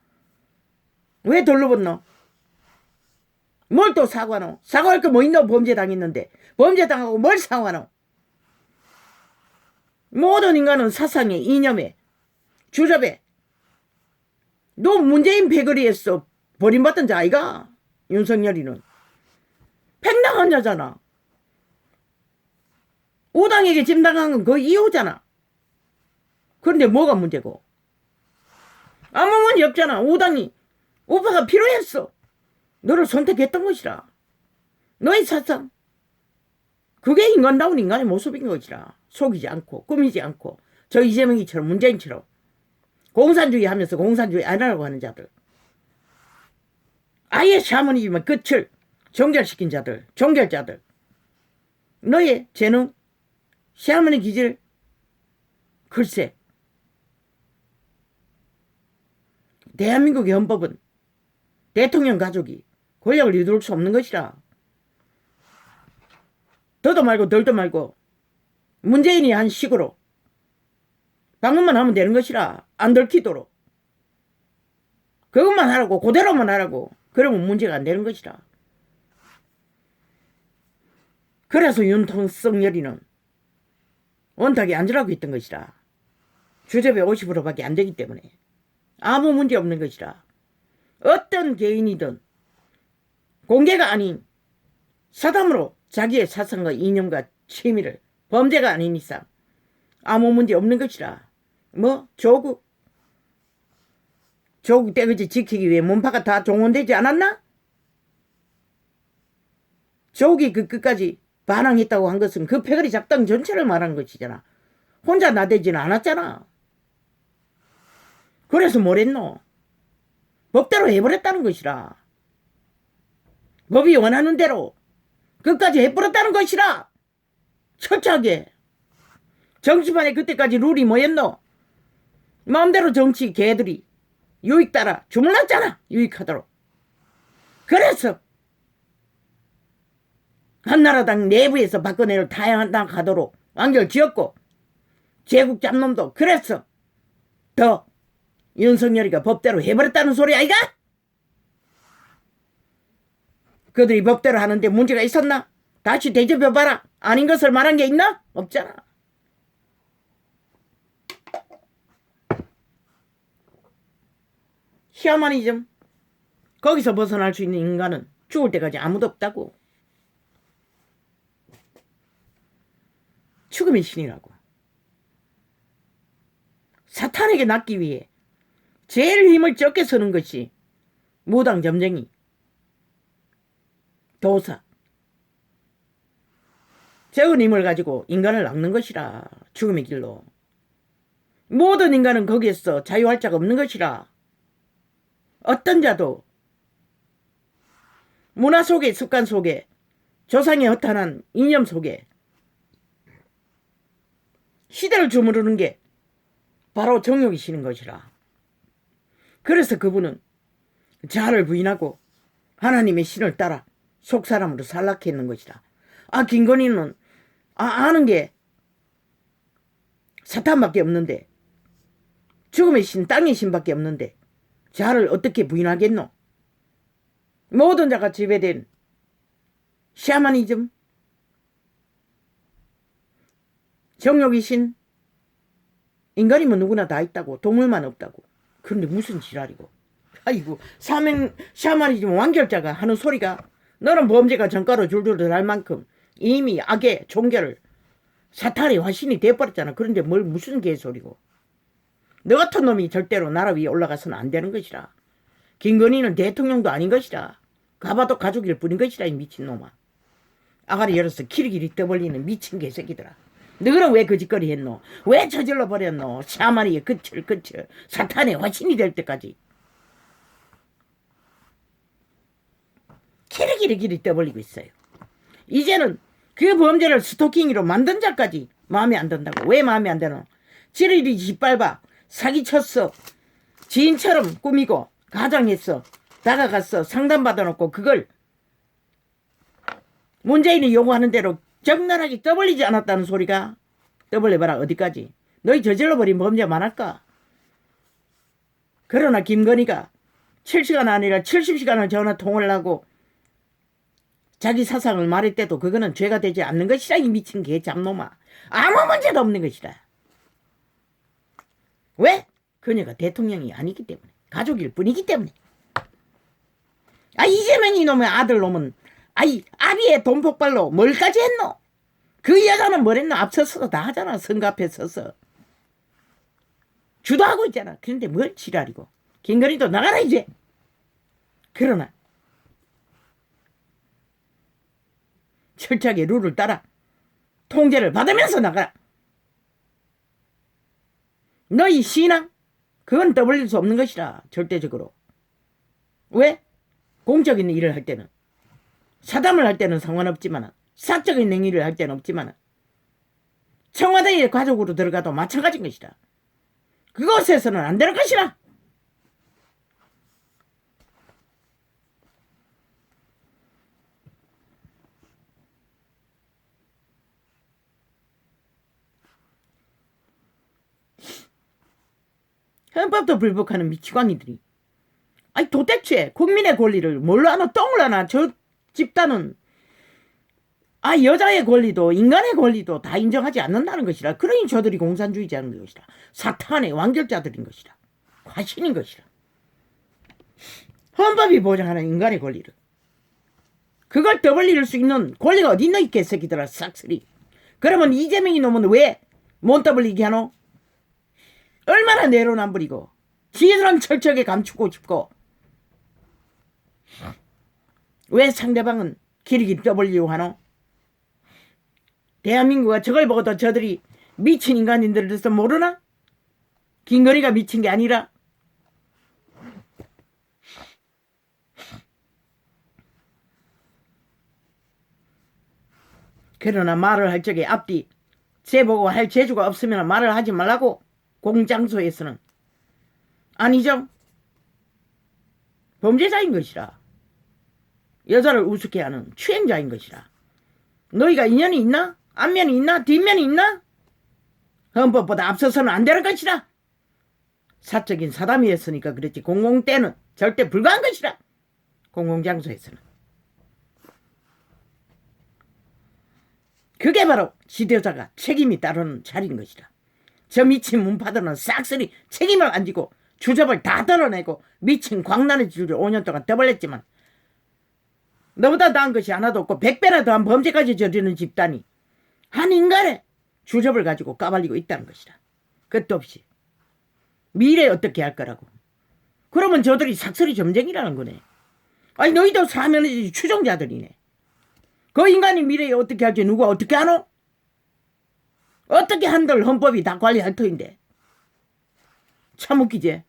왜 돌로 붙노? 뭘 또 사과노? 사과할 거 뭐 있노? 범죄 당했는데. 범죄 당하고 뭘 사과노? 모든 인간은 사상에, 이념에, 주접에. 너 문재인 패거리에서 버림받던 자 아이가? 윤석열이는. 팽당한 자잖아. 오당에게 짐당한 건 그 이유잖아. 그런데 뭐가 문제고? 아무 문제 없잖아. 오당이 오빠가 필요했어. 너를 선택했던 것이라. 너의 사상. 그게 인간다운 인간의 모습인 것이라. 속이지 않고 꾸미지 않고 저 이재명이처럼 문재인처럼 공산주의 하면서 공산주의 아니라고 하는 자들. 아예 샤머니즘의 끝을 종결시킨 자들. 종결자들. 너의 재능 샤머니 기질 글쎄. 대한민국의 헌법은 대통령 가족이 권력을 이룰 수 없는 것이라. 더도 말고 덜도 말고 문재인이 한 식으로 방문만 하면 되는 것이라. 안 들키도록. 그것만 하라고 그대로만 하라고. 그러면 문제가 안 되는 것이라. 그래서 윤석열이는 원탁에 앉으라고 했던 것이라. 주접에 50%밖에 안 되기 때문에 아무 문제 없는 것이라. 어떤 개인이든 공개가 아닌 사담으로 자기의 사상과 이념과 취미를 범죄가 아닌 이상 아무 문제 없는 것이라. 뭐 조국 떼거지 지키기 위해 문파가 다 동원되지 않았나? 조국이 그 끝까지 반항했다고 한 것은 그 패거리 작당 전체를 말한 것이잖아. 혼자 나대지는 않았잖아. 그래서 뭐랬노? 법대로 해버렸다는 것이라. 법이 원하는 대로 끝까지 해버렸다는 것이라. 철저하게. 정치판에 그때까지 룰이 뭐였노? 마음대로 정치 개들이 유익 따라 주물렀잖아. 유익하도록. 그래서 한나라당 내부에서 박근혜를 타향하도록 완결 지었고 제국 잡놈도 그래서 더 윤석열이가 법대로 해버렸다는 소리 아이가? 그들이 법대로 하는데 문제가 있었나? 다시 되짚어봐라. 아닌 것을 말한 게 있나? 없잖아. 샤머니즘. 거기서 벗어날 수 있는 인간은 죽을 때까지 아무도 없다고. 죽음의 신이라고. 사탄에게 낫기 위해 제일 힘을 적게 쓰는 것이 무당 점쟁이, 도사. 적은 힘을 가지고 인간을 낚는 것이라. 죽음의 길로. 모든 인간은 거기에서 자유할 자가 없는 것이라. 어떤 자도 문화 속에 습관 속에 조상의 허탄한 이념 속에 시대를 주무르는 게 바로 정욕이시는 것이라. 그래서 그분은 자아를 부인하고 하나님의 신을 따라 속사람으로 살락했는 것이라. 김건희는 아는 게 사탄밖에 없는데 죽음의 신 땅의 신밖에 없는데 자아를 어떻게 부인하겠노? 모든 자가 지배된 샤머니즘, 정욕의 신, 인간이면 누구나 다 있다고. 동물만 없다고. 그런데 무슨 지랄이고. 아이고 샤머니즘 완결자가 하는 소리가 너는 범죄가 전가로 줄줄 할 만큼 이미 악의 종결을 사탄의 화신이 돼버렸잖아. 그런데 뭘 무슨 개소리고. 너 같은 놈이 절대로 나라 위에 올라가서는 안 되는 것이라. 김건희는 대통령도 아닌 것이라. 가봐도 가족일 뿐인 것이라. 이 미친놈아. 아가리 열어서 키리키리 떠벌리는 미친 개새끼들아. 너는 왜 거짓거리 했노? 왜 저질러 버렸노? 샤머니의 끝을 사탄의 화신이 될 때까지 키리키리 떠벌리고 있어요. 이제는 그 범죄를 스토킹으로 만든 자까지 마음에 안 든다고. 왜 마음에 안 드노? 지리리 짓밟아 사기쳤어. 지인처럼 꾸미고 가장했어. 다가갔어. 상담받아놓고 그걸 문재인이 요구하는 대로 적나라하게 떠벌리지 않았다는 소리가. 떠벌려봐라. 어디까지. 너희 저질러버린 범죄 많을까? 그러나 김건희가 7시간 아니라 70시간을 전화 통화를 하고 자기 사상을 말할 때도 그거는 죄가 되지 않는 것이라. 이 미친 개 잡놈아. 아무 문제도 없는 것이라. 왜? 그녀가 대통령이 아니기 때문에. 가족일 뿐이기 때문에. 이재명 이놈의 아들 놈은 아비의 돈 폭발로 뭘까지 했노? 그 여자는 뭘 했노? 앞서서 다 하잖아. 선거 앞에 서서 주도하고 있잖아. 그런데 뭘 지랄이고. 김건희도 나가라 이제. 그러나 철저하게 룰을 따라 통제를 받으면서 나가라. 너희 신앙? 그건 떠벌릴 수 없는 것이라. 절대적으로. 왜? 공적인 일을 할 때는, 사담을 할 때는 상관없지만, 사적인 행위를 할 때는 없지만, 청와대에 가족으로 들어가도 마찬가지인 것이라. 그곳에서는 안 될 것이라. 헌법도 불복하는 미치광이들이 도대체 국민의 권리를 뭘로 하나 똥을 하나. 저 집단은 여자의 권리도 인간의 권리도 다 인정하지 않는다는 것이라. 그러니 저들이 공산주의자인 것이라. 사탄의 완결자들인 것이라. 화신인 것이라. 헌법이 보장하는 인간의 권리를 그걸 떠벌릴 수 있는 권리가 어디 있노 이 개새끼들아. 싹쓸이. 그러면 이재명이 놈은 왜 못 떠벌리게 하노? 얼마나 내로남불이고 지들은 철저하게 감추고 싶고 왜 상대방은 길이길이 떠벌리려고 하노? 대한민국가 저걸 보고도 저들이 미친 인간인들로서 모르나? 김건희가 미친 게 아니라. 그러나 말을 할 적에 앞뒤 재보고 할 재주가 없으면 말을 하지 말라고. 공장소에서는. 아니죠. 범죄자인 것이라. 여자를 우습게 하는 추행자인 것이라. 너희가 인연이 있나? 앞면이 있나? 뒷면이 있나? 헌법보다 앞서서는 안 될 것이라. 사적인 사담이었으니까 그랬지. 공공 때는 절대 불가한 것이라. 공공장소에서는. 그게 바로 지도자가 책임이 따르는 자리인 것이라. 저 미친 문파들은 싹쓸이 책임을 안 지고 주접을 다 덜어내고 미친 광란의 줄을 5년 동안 떠벌렸지만 너보다 나은 것이 하나도 없고 100배나 더한 범죄까지 저지르는 집단이 한 인간의 주접을 가지고 까발리고 있다는 것이라. 끝도 없이. 미래에 어떻게 할 거라고. 그러면 저들이 삭슬이 점쟁이라는 거네. 너희도 사면이지 추종자들이네. 그 인간이 미래에 어떻게 할지 누가 어떻게 하노? 어떻게 한들 헌법이 다 관리할 터인데. 참 웃기지.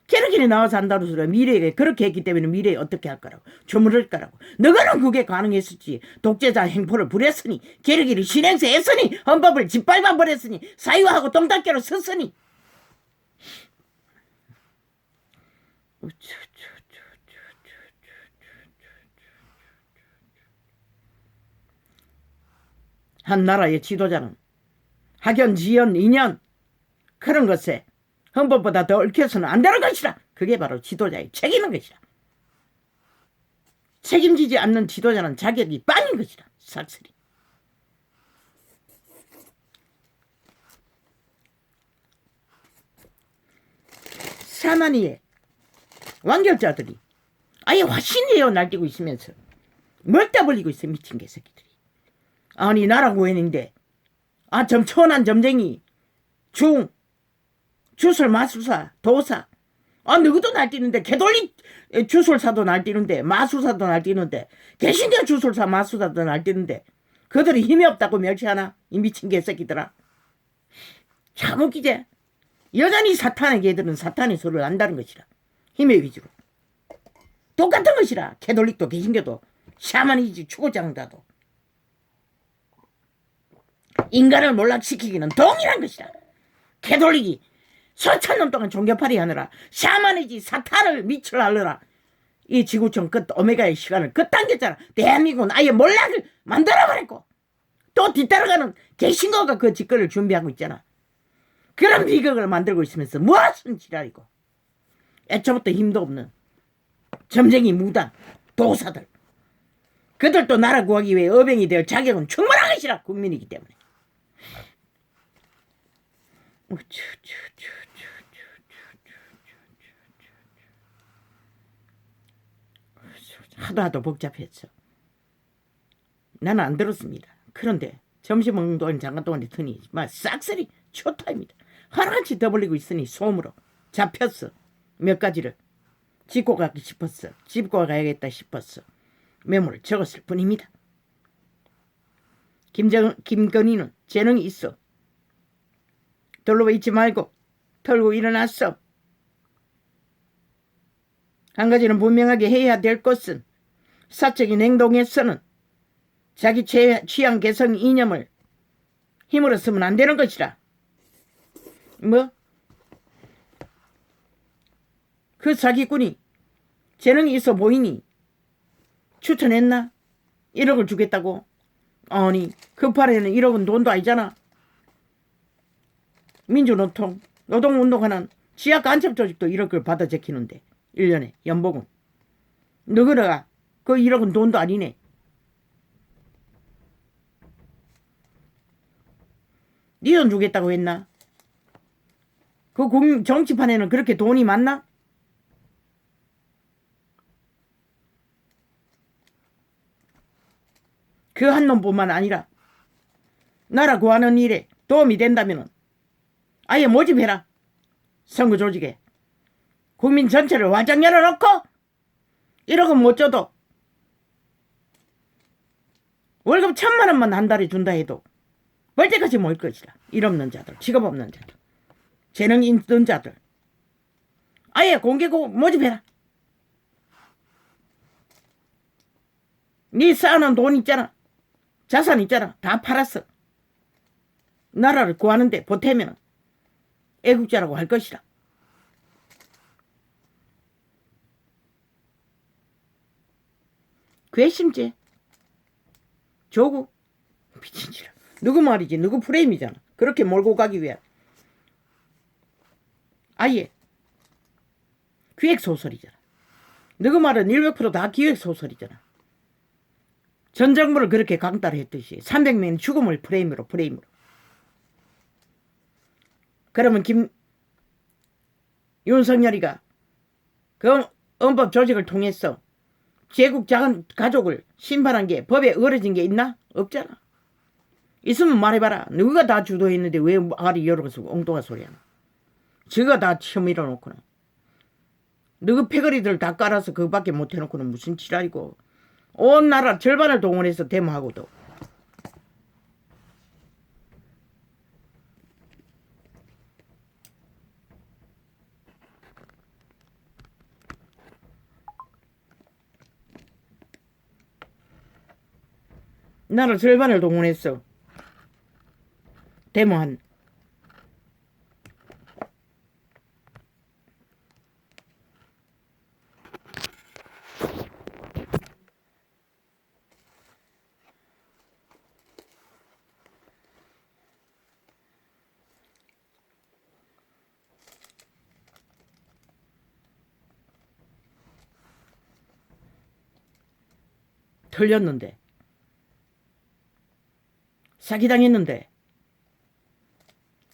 걔네끼리 나와서 한다는 소리야. 미래에 그렇게 했기 때문에 미래에 어떻게 할 거라고. 주무를 거라고. 너희는 그게 가능했었지. 독재자 행포를 부렸으니 걔네끼리 신행세 했으니 헌법을 짓밟아 버렸으니 사유하고 똥닦개로 섰으니. 한 나라의 지도자는 학연, 지연, 인연 그런 것에 헌법보다 더 얽혀서는 안 되는 것이라. 그게 바로 지도자의 책임인 것이라. 책임지지 않는 지도자는 자격이 빵인 것이라. 삭슬이. 사만이의 완결자들이 아예 화신이에요 날뛰고 있으면서 뭘 떠벌리고 있어. 미친 개새끼들이. 아니 나라 고인인데 점 천한 점쟁이 주술 마술사 도사 누구도 날뛰는데 개돌리 주술사도 날뛰는데 마술사도 날뛰는데 개신교 주술사 마술사도 날뛰는데 그들이 힘이 없다고 멸시하나? 이 미친 개새끼들아. 참 웃기지. 여전히 사탄의 개들은 사탄의 소리를 안다는 것이라. 힘의 위주로 똑같은 것이라. 개돌릭도 개신교도 샤머니즘 추고장자도 인간을 몰락시키기는 동일한 것이다. 캐톨릭이 수천 년 동안 종교팔이 하느라 샤머니즘 사탄을 미칠 하느라 이 지구촌 끝 오메가의 시간을 끝당겼잖아. 대한민국은 아예 몰락을 만들어버렸고 또 뒤따라가는 개신교가 그 짓거리를 준비하고 있잖아. 그런 비극을 만들고 있으면서 무엇은 지랄이고 애초부터 힘도 없는 점쟁이 무당 도사들 그들도 나라 구하기 위해 어병이 될 자격은 충분한 것이라. 국민이기 때문에. 하도 복잡했어. 나는 안 들었습니다. 그런데 점심 먹는 동안 잠깐 동안에 드니 막 싹쓸이 초타입니다. 하나같이 더블리고 있으니 소음으로 잡혔어. 몇 가지를 짚고 가기 싶었어. 짚고 가야겠다 싶었어. 메모를 적었을 뿐입니다. 김건희는 재능이 있어. 돌로 있지 말고 털고 일어났어. 한 가지는 분명하게 해야 될 것은 사적인 행동에서는 자기 취향 개성 이념을 힘으로 쓰면 안 되는 것이라. 뭐? 그 사기꾼이 재능이 있어 보이니 추천했나? 1억을 주겠다고? 아니 그 팔에는 1억은 돈도 아니잖아. 민주노총 노동운동하는 지하 간첩조직도 1억을 받아 제키는데 1년에 연봉은. 너그러가 그 1억은 돈도 아니네. 네 돈 주겠다고 했나? 그 정치판에는 그렇게 돈이 많나? 그 한 놈뿐만 아니라 나라 구하는 일에 도움이 된다면 아예 모집해라. 선거 조직에 국민 전체를 활짝 열어놓고 1억은 못 줘도 월급 1,000만 원만 한 달에 준다 해도 벌떼같이 모일 것이다. 일 없는 자들, 직업 없는 자들, 재능 있는 자들 아예 공개 모집해라. 네 쌓아놓은 돈 있잖아. 자산 있잖아. 다 팔았어. 나라를 구하는데 보태면 애국자라고 할 것이다. 괘씸죄. 조국. 미친지라. 누구 말이지? 누구 프레임이잖아. 그렇게 몰고 가기 위해. 아예 기획소설이잖아. 누구 말은 100%다 기획소설이잖아. 전 정부를 그렇게 강탈했듯이 300명의 죽음을 프레임으로. 그러면 윤석열이가 그 헌법 조직을 통해서 제국 작은 가족을 심판한 게 법에 어려진 게 있나? 없잖아. 있으면 말해봐라. 누가 다 주도했는데 왜 아가리 열어서 엉뚱한 소리 하나. 저가 다 처밀어 놓고는. 누구 패거리들 다 깔아서 그거밖에 못 해놓고는 무슨 지랄이고. 온 나라 절반을 동원해서 데모하고도. 나라 절반을 동원했어. 데모한. 틀렸는데. 사기당했는데.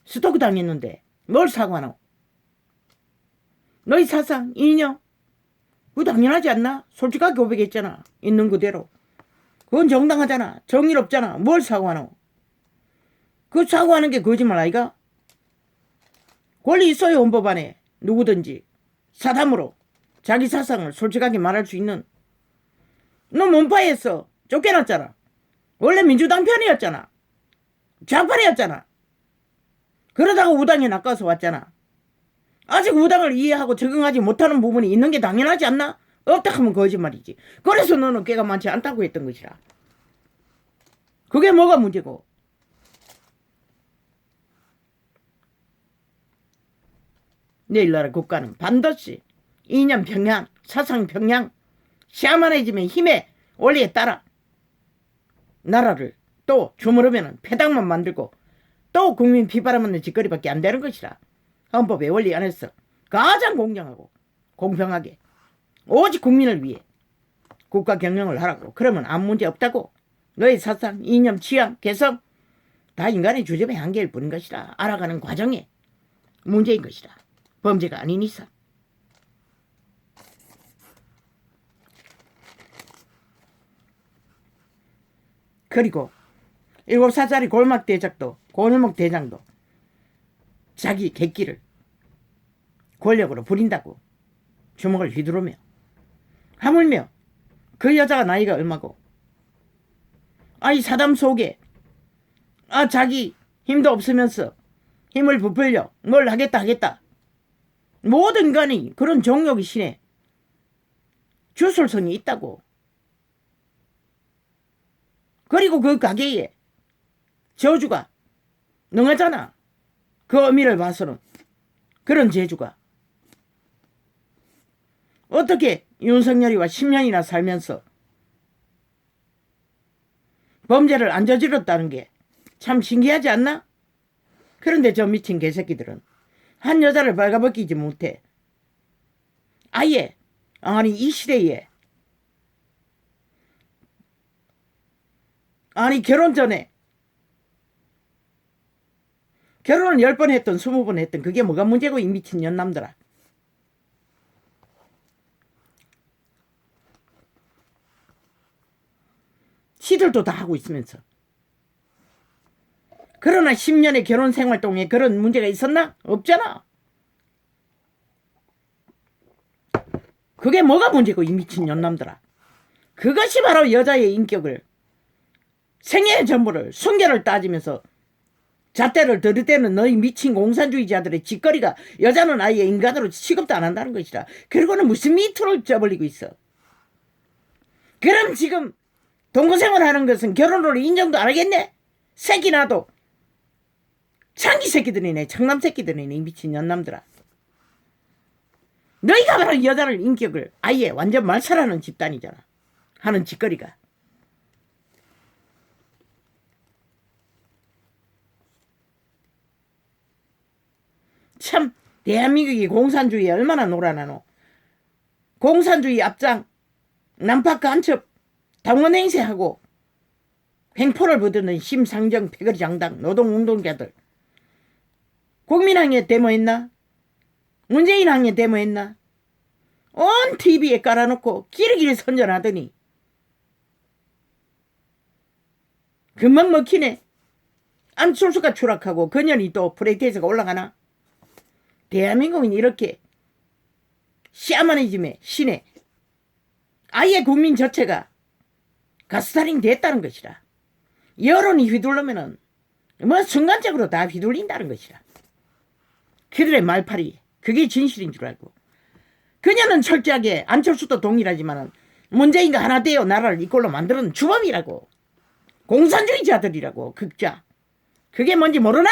스토크 당했는데. 뭘 사과하노? 너희 사상, 이념? 그거 당연하지 않나? 솔직하게 고백했잖아. 있는 그대로. 그건 정당하잖아. 정의롭잖아. 뭘 사과하노? 그 사과하는 게 거짓말 아이가? 권리 있어요. 헌법 안에. 누구든지 사담으로 자기 사상을 솔직하게 말할 수 있는. 너 몸파했어. 쫓겨났잖아. 원래 민주당 편이었잖아. 좌파이었잖아. 그러다가 우당에 낚아서 왔잖아. 아직 우당을 이해하고 적응하지 못하는 부분이 있는 게 당연하지 않나? 없다 하면 거짓말이지. 그래서 너는 꾀가 많지 않다고 했던 것이라. 그게 뭐가 문제고. 내일 나라 국가는 반드시 이념 평양, 사상 평양, 샤머니즘의 힘의 원리에 따라 나라를 또 주무르면 패당만 만들고 또 국민 비바람없는 짓거리밖에 안 되는 것이라. 헌법의 원리 안에서 가장 공정하고 공평하게 오직 국민을 위해 국가 경영을 하라고. 그러면 아무 문제 없다고. 너의 사상, 이념, 취향, 개성 다 인간의 주점의 한계일 뿐인 것이라. 알아가는 과정에 문제인 것이라. 범죄가 아닌 이상. 그리고 7살짜리 골목 대장도 자기 객기를 권력으로 부린다고 주먹을 휘두르며, 하물며 그 여자가 나이가 얼마고, 이 사담 속에 자기 힘도 없으면서 힘을 부풀려 뭘 하겠다 모든 간이 그런 정욕의 신에 주술성이 있다고. 그리고 그 가게에 저주가 능하잖아. 그 의미를 봐서는. 그런 재주가. 어떻게 윤석열이와 10년이나 살면서 범죄를 안 저질렀다는 게 참 신기하지 않나? 그런데 저 미친 개새끼들은 한 여자를 발가벗기지 못해. 아예 이 시대에 결혼 전에 결혼을 10번 했던 20번 했던 그게 뭐가 문제고, 이 미친 년남들아. 시들도 다 하고 있으면서. 그러나 10년의 결혼 생활 동안에 그런 문제가 있었나? 없잖아. 그게 뭐가 문제고, 이 미친 년남들아. 그것이 바로 여자의 인격을, 생애의 전부를, 순결을 따지면서 잣대를 들이대는 너희 미친 공산주의자들의 짓거리가, 여자는 아예 인간으로 취급도 안 한다는 것이라. 그리고는 무슨 미투를 쪄버리고 있어. 그럼 지금 동거생활 하는 것은 결혼으로 인정도 안 하겠네? 새끼 나도 창기 새끼들이네. 청남 새끼들이네. 이 미친 년남들아. 너희가 바로 여자를 인격을 아예 완전 말살하는 집단이잖아. 하는 짓거리가. 참 대한민국이 공산주의에 얼마나 놀아나노. 공산주의 앞장 난파 간첩 당원행세하고 횡포를 부드는 심상정 패거리 장당 노동운동자들. 국민항해 데모했나? 문재인 항해 데모했나? 온 TV에 깔아놓고 기르기를 선전하더니 금방 먹히네. 안철수가 추락하고 그년이 또 프레이트에서가 올라가나? 대한민국은 이렇게 샤머니즘의 신에 아예 국민 전체가 가스타링 됐다는 것이라. 여론이 휘둘르면은 순간적으로 다 휘둘린다는 것이라. 그들의 말팔이 그게 진실인 줄 알고. 그녀는 철저하게 안철수도 동일하지만은 문재인과 하나 되어 나라를 이꼴로 만드는 주범이라고. 공산주의자들이라고. 극자. 그게 뭔지 모르나?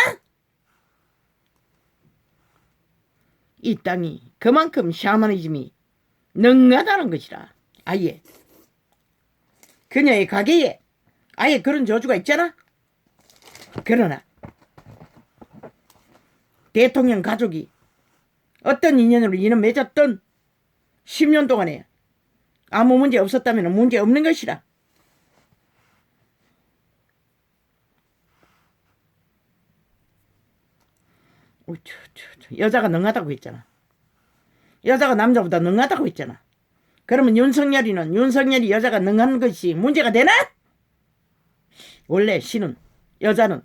이 땅이 그만큼 샤머니즘이 능하다는 것이라. 아예 그녀의 가게에 아예 그런 저주가 있잖아. 그러나 대통령 가족이 어떤 인연으로 인연 맺었던 10년 동안에 아무 문제 없었다면 문제 없는 것이라. 여자가 능하다고 했잖아. 여자가 남자보다 능하다고 했잖아. 그러면 윤석열이 여자가 능한 것이 문제가 되나? 원래 신은 여자는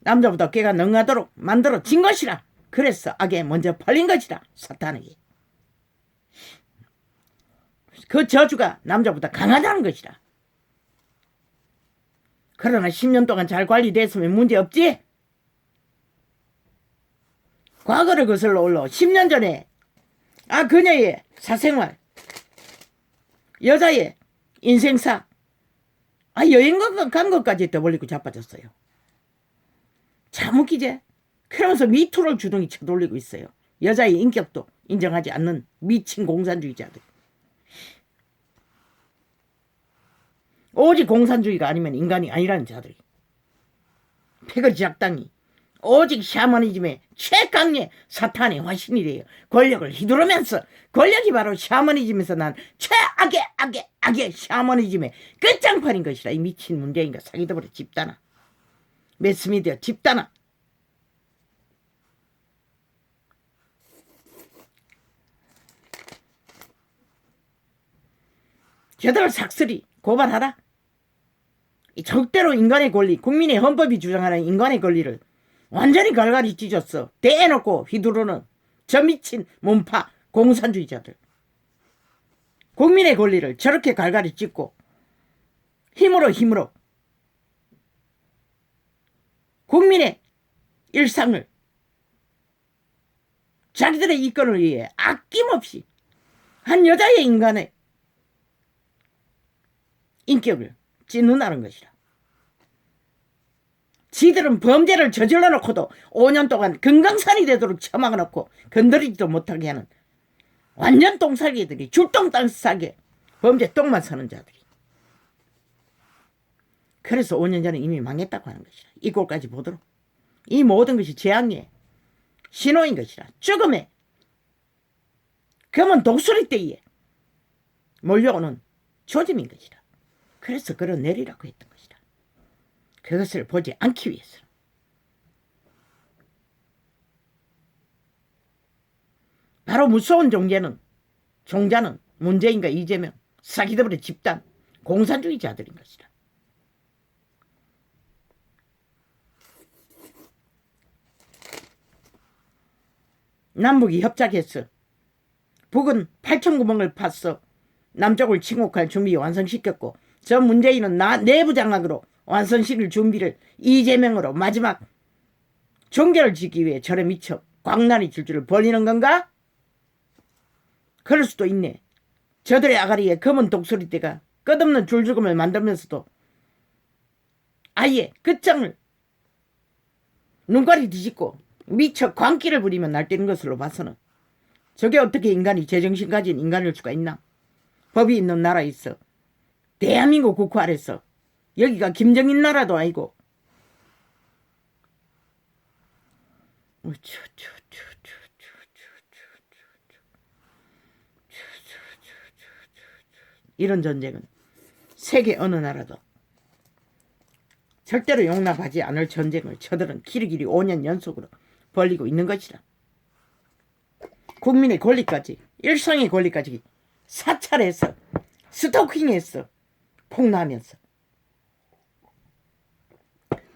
남자보다 걔가 능하도록 만들어진 것이라. 그래서 악에 먼저 팔린 것이라. 사탄에게. 그 저주가 남자보다 강하다는 것이라. 그러나 10년 동안 잘 관리됐으면 문제없지. 과거를 거슬러 올라 10년 전에 그녀의 사생활, 여자의 인생사, 여행 간 것까지 떠벌리고 자빠졌어요. 참 웃기지? 그러면서 미투를 주둥이 쳐돌리고 있어요. 여자의 인격도 인정하지 않는 미친 공산주의자들. 오직 공산주의가 아니면 인간이 아니라는 자들이. 패거리 작당이 오직 샤머니즘의 최강의 사탄의 화신이래요. 권력을 휘두르면서 권력이 바로 샤머니즘에서 난 최악의 샤머니즘의 끝장판인 것이라. 이 미친 문재인과 사기더불어 집단아, 매스미디어 집단아. 저들을 삭슬이 고발하라. 절대로 인간의 권리, 국민의 헌법이 주장하는 인간의 권리를 완전히 갈갈이 찢었어. 대놓고 휘두르는 저 미친 몸파 공산주의자들. 국민의 권리를 저렇게 갈갈이 찢고 힘으로 국민의 일상을 자기들의 이권을 위해 아낌없이 한 여자의 인간의 인격을 찢는다는 것이라. 지들은 범죄를 저질러 놓고도 5년 동안 금강산이 되도록 처막아 놓고 건드리지도 못하게 하는 완전 똥살개들이, 줄똥땅싸게 범죄 똥만 사는 자들이. 그래서 5년 전에 이미 망했다고 하는 것이라. 이 꼴까지 보도록. 이 모든 것이 재앙의 신호인 것이라. 죽음의 검은 독수리 떼에 몰려오는 조짐인 것이라. 그래서 끌어내리라고 했던 것이라. 그것을 보지 않기 위해서. 바로 무서운 종자는 문재인과 이재명, 사기더블의 집단, 공산주의자들인 것이라. 남북이 협작했어. 북은 8,000구멍을 팠어. 남쪽을 침공할 준비 완성시켰고, 저 문재인은 내부 장악으로 완성시킬 준비를 이재명으로 마지막 종결을 짓기 위해 절에 미쳐 광란이 질주를 벌이는 건가? 그럴 수도 있네. 저들의 아가리에 검은 독수리떼가 끝없는 줄죽음을 만들면서도 아예 끝장을 눈깔이 뒤집고 미쳐 광기를 부리며 날뛰는 것으로 봐서는 저게 어떻게 인간이 제정신 가진 인간일 수가 있나? 법이 있는 나라에 있어. 대한민국 국회 아래서 여기가 김정인 나라도 아니고. 이런 전쟁은 세계 어느 나라도 절대로 용납하지 않을 전쟁을 저들은 길이길이 5년 연속으로 벌리고 있는 것이라. 국민의 권리까지, 일상의 권리까지 사찰해서 스토킹해서 폭로하면서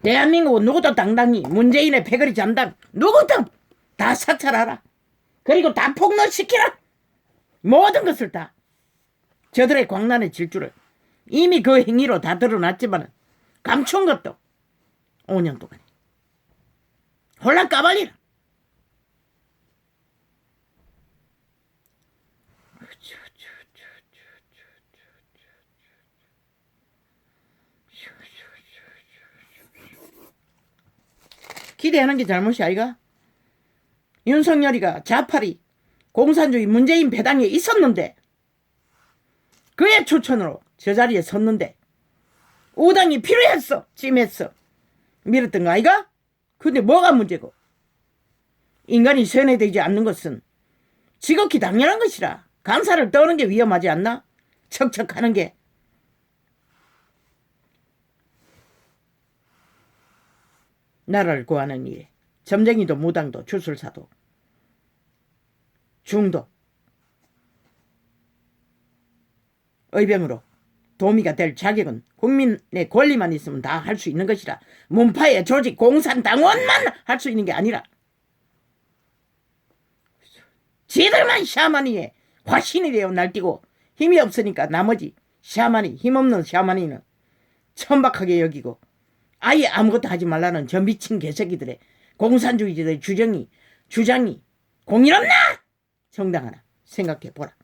대한민국은 누구도 당당히 문재인의 패거리 잠당 누구든 다 사찰하라. 그리고 다 폭로시키라. 모든 것을 다. 저들의 광란의 질주를 이미 그 행위로 다 드러났지만 감춘 것도 5년 동안 혼란 까발리라. 기대하는 게 잘못이 아이가? 윤석열이가 좌파리 공산주의 문재인 배당에 있었는데 그의 추천으로 저 자리에 섰는데 우당이 필요했어. 찜했어. 밀었던 거 아이가? 근데 뭐가 문제고? 인간이 세뇌되지 않는 것은 지극히 당연한 것이라. 강사를 떠는 게 위험하지 않나? 척척하는 게. 나라를 구하는 일에 점쟁이도 무당도 주술사도 중도 의병으로 도미가 될 자격은 국민의 권리만 있으면 다 할 수 있는 것이라. 문파의 조직 공산당원만 할 수 있는 게 아니라 지들만 샤머니의 화신이 되어 날뛰고 힘이 없으니까 나머지 샤머니, 힘없는 샤머니는 천박하게 여기고 아예 아무것도 하지 말라는 저 미친 개새끼들의 공산주의자들의 주장이 공일없나? 정당하나 생각해보라.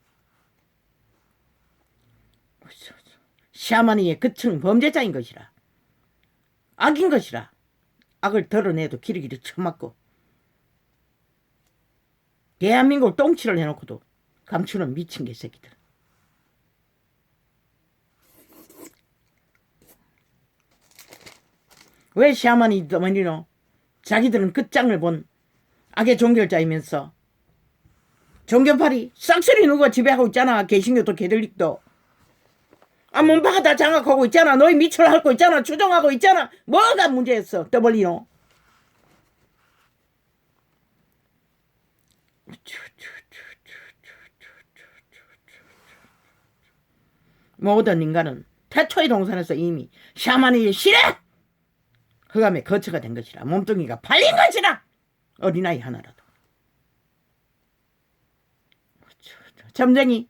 샤머니의 끝은 범죄자인 것이라. 악인 것이라. 악을 드러내도 길이길이 처맞고 대한민국을 똥칠을 해놓고도 감추는 미친 개새끼들. 왜 샤머니 더머니노 자기들은 끝장을 본 악의 종결자이면서 종교파리 싹쓸이 누가 지배하고 있잖아. 개신교도 개들릭도. 몸파가 다 장악하고 있잖아. 너희 미쳐를 핥고 있잖아. 추종하고 있잖아. 뭐가 문제였어. 떠벌리노. 모든 인간은 태초의 동산에서 이미 샤머니즘의 실에 흑암의 거처가 된 것이라. 몸뚱이가 팔린 것이라. 어린아이 하나라도. 점쟁이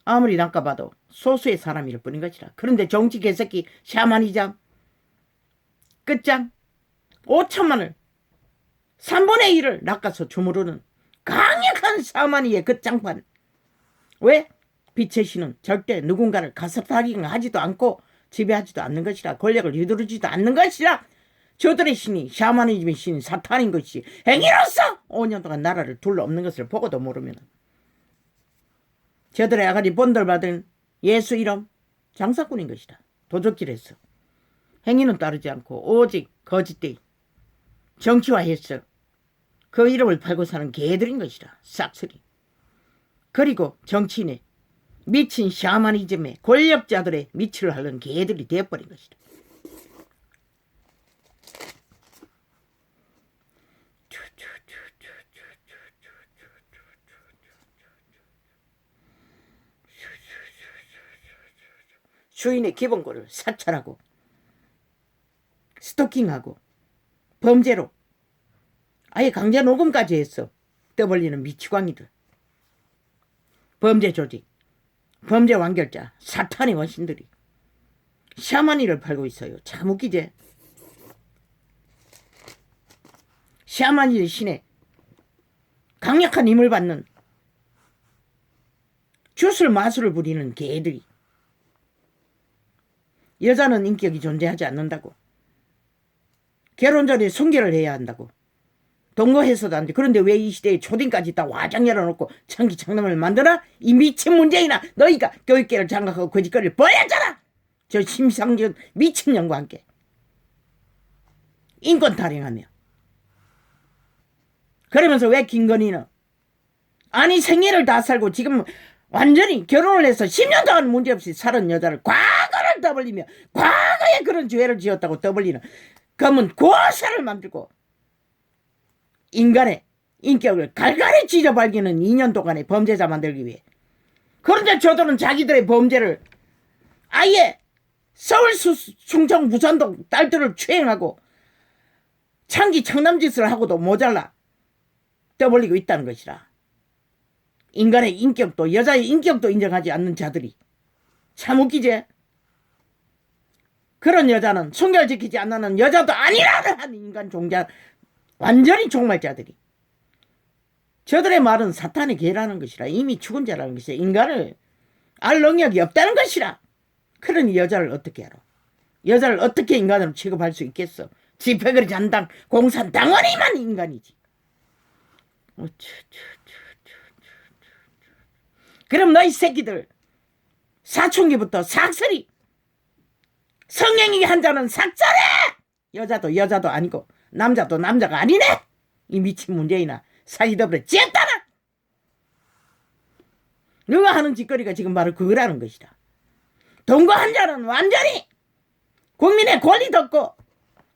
아무리 낚아봐도 소수의 사람일 뿐인 것이라. 그런데 정치 개새끼 샤머니즘 끝장 5천만을 3분의 1을 낚아서 주무르는 강력한 샤머니의 끝장판. 왜? 빛의 신은 절대 누군가를 가섭하기하지도 않고 지배하지도 않는 것이라. 권력을 휘두르지도 않는 것이라. 저들의 신이 샤머니즘의 신 사탄인 것이 행위로서 5년 동안 나라를 둘러엎는 것을 보고도 모르면 저들의 아가리 본들받은 예수 이름 장사꾼인 것이다. 도적질했어. 행위는 따르지 않고 오직 거짓되이 정치화했어. 그 이름을 팔고 사는 개들인 것이다. 싹쓸이. 그리고 정치인의 미친 샤머니즘의 권력자들의 미치를 하는 개들이 되어버린 것이다. 주인의 기본권을 사찰하고 스토킹하고 범죄로 아예 강제 녹음까지 했어. 떠벌리는 미치광이들. 범죄 조직, 범죄 완결자, 사탄의 원신들이 샤머니를 팔고 있어요. 참 웃기지? 샤머니의 신에 강력한 힘을 받는 주술 마술을 부리는 개들이 여자는 인격이 존재하지 않는다고. 결혼 전에 순결을 해야 한다고. 동거해서도 안 돼. 그런데 왜 이 시대에 초딩까지 다 와장 열어놓고 창기창남을 만들어? 이 미친 문재인아, 너희가 교육계를 장악하고 거짓거리를 벌였잖아. 저 심상정 미친년과 함께 인권 타령하며. 그러면서 왜 김건희는 아니 생애를 다 살고 지금 완전히 결혼을 해서 10년 동안 문제없이 살은 여자를 과거를 떠벌리며 과거에 그런 죄를 지었다고 떠벌리는 검은 고사를 만들고 인간의 인격을 갈갈이 찢어발기는 2년 동안의 범죄자 만들기 위해. 그런데 저들은 자기들의 범죄를 아예 서울 충청 부산동 딸들을 추행하고 창기 청남짓을 하고도 모자라 떠벌리고 있다는 것이라. 인간의 인격도 여자의 인격도 인정하지 않는 자들이 참 웃기지? 그런 여자는 순결 지키지 않는 여자도 아니라는 한 인간 종자 완전히 종말자들이. 저들의 말은 사탄의 개라는 것이라. 이미 죽은 자라는 것이라. 인간을 알 능력이 없다는 것이라. 그러니 여자를 어떻게 알아? 여자를 어떻게 인간으로 취급할 수 있겠어? 집회거리 잔당 공산 당원이만 인간이지. 그럼 너희 새끼들 사춘기부터 삭설이 성행위 한 자는 삭설해. 여자도 여자도 아니고 남자도 남자가 아니네. 이 미친 문재인아, 사이더블에 찌었다나. 누가 하는 짓거리가 지금 바로 그거라는 것이다. 동거한 자는 완전히 국민의 권리도 없고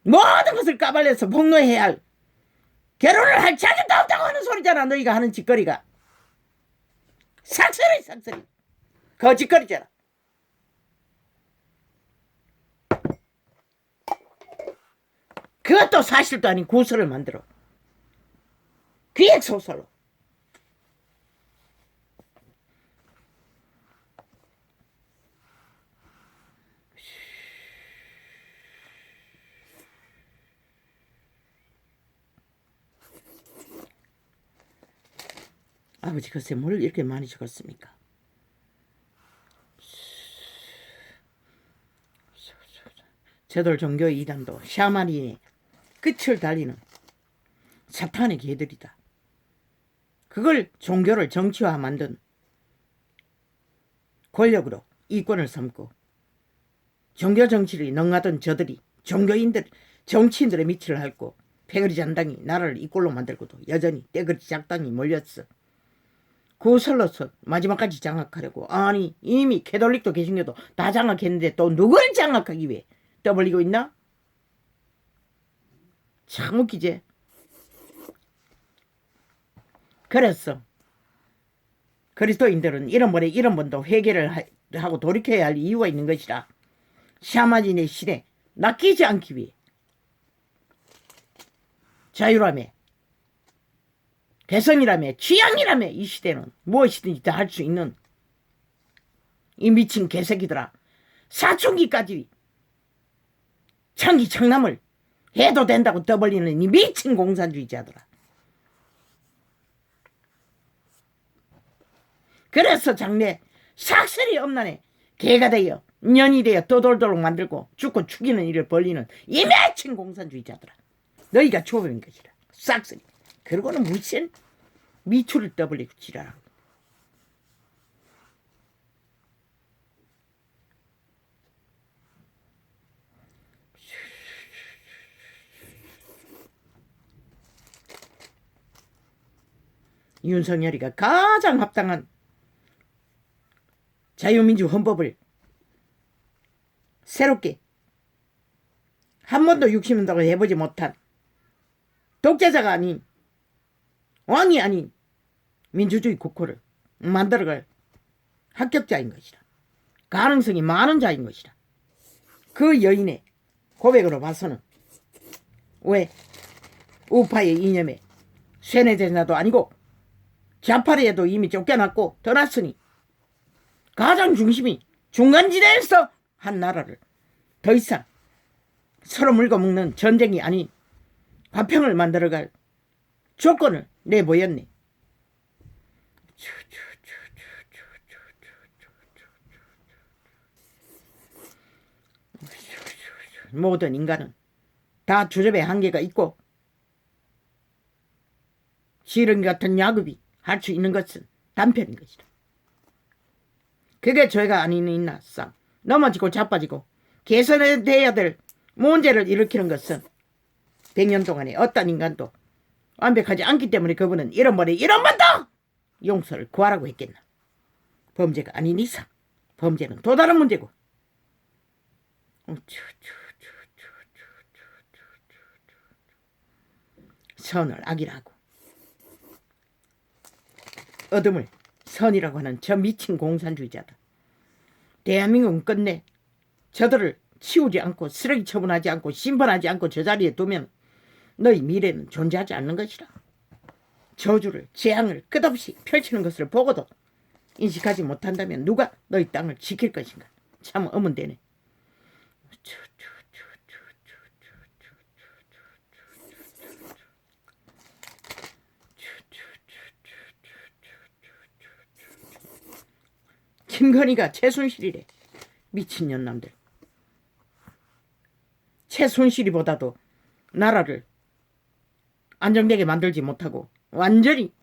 모든 것을 까발려서 폭로해야 할, 결혼을 할 자격도 없다고 하는 소리잖아. 너희가 하는 짓거리가 삭설이 삭설이 거짓거리잖아. 그것도 사실도 아닌 구설을 만들어 기획소설로. 아버지 글쎄 뭘 이렇게 많이 죽었습니까? 저들 종교의 이단도 샤머니의 끝을 달리는 사탄의 개들이다. 그걸 종교를 정치화 만든 권력으로 이권을 삼고 종교 정치를 능하던 저들이 종교인들 정치인들의 밑을 핥고 패거리 잔당이 나라를 이 꼴로 만들고도 여전히 떼거리 작당이 몰렸어. 구슬로서 마지막까지 장악하려고. 아니 이미 캐톨릭도 개신교도 다 장악했는데 또 누굴 장악하기 위해 떠벌리고 있나? 참 웃기지. 그랬어. 그리스도인들은 이런 번에 이런 번도 회개를 하고 돌이켜야 할 이유가 있는 것이라. 샤머니의 시대 낚이지 않기 위해. 자유라며, 개성이라며, 취향이라며 이 시대는 무엇이든지 다 할 수 있는 이 미친 개새끼들아. 사춘기까지 창기창남을 해도 된다고 떠벌리는 이 미친 공산주의자들아. 그래서 장래 삭슬이 없나네 개가 되어 년이 되어 떠돌도록 만들고 죽고 죽이는 일을 벌리는 이 미친 공산주의자들아. 너희가 초범인 것이라. 싹쓸이. 그러고는 무슨 미추를 떠벌리고 지랄하고. 윤석열이가 가장 합당한 자유민주 헌법을 새롭게 한 번도 60년도가 해보지 못한 독재자가 아닌 왕이 아닌 민주주의 국호를 만들어갈 합격자인 것이라. 가능성이 많은 자인 것이라. 그 여인의 고백으로 봐서는 왜 우파의 이념에 쇠뇌제자도 아니고 좌파리에도 이미 쫓겨났고 떠났으니 가장 중심이 중간지대에서 한 나라를 더 이상 서로 물고 먹는 전쟁이 아닌 화평을 만들어갈 조건을 내보였네. 모든 인간은 다 주접의 한계가 있고 시름 같은 야급이 할 수 있는 것은 단편인 것이다. 그게 죄가 아닌 있나 쌈. 넘어지고 자빠지고 개선돼야 될 문제를 일으키는 것은 100년 동안에 어떤 인간도 완벽하지 않기 때문에 그분은 이런 번에 이런 번도 용서를 구하라고 했겠나. 범죄가 아닌 이상 범죄는 또 다른 문제고. 선을 악이라고 어둠을 선이라고 하는 저 미친 공산주의자다. 대한민국은 끝내 저들을 치우지 않고 쓰레기 처분하지 않고 심판하지 않고 저 자리에 두면 너희 미래는 존재하지 않는 것이라. 저주를 재앙을 끝없이 펼치는 것을 보고도 인식하지 못한다면 누가 너희 땅을 지킬 것인가. 참 어문대네. 김건희가 최순실이래. 미친년남들. 최순실이보다도 나라를 안정되게 만들지 못하고 완전히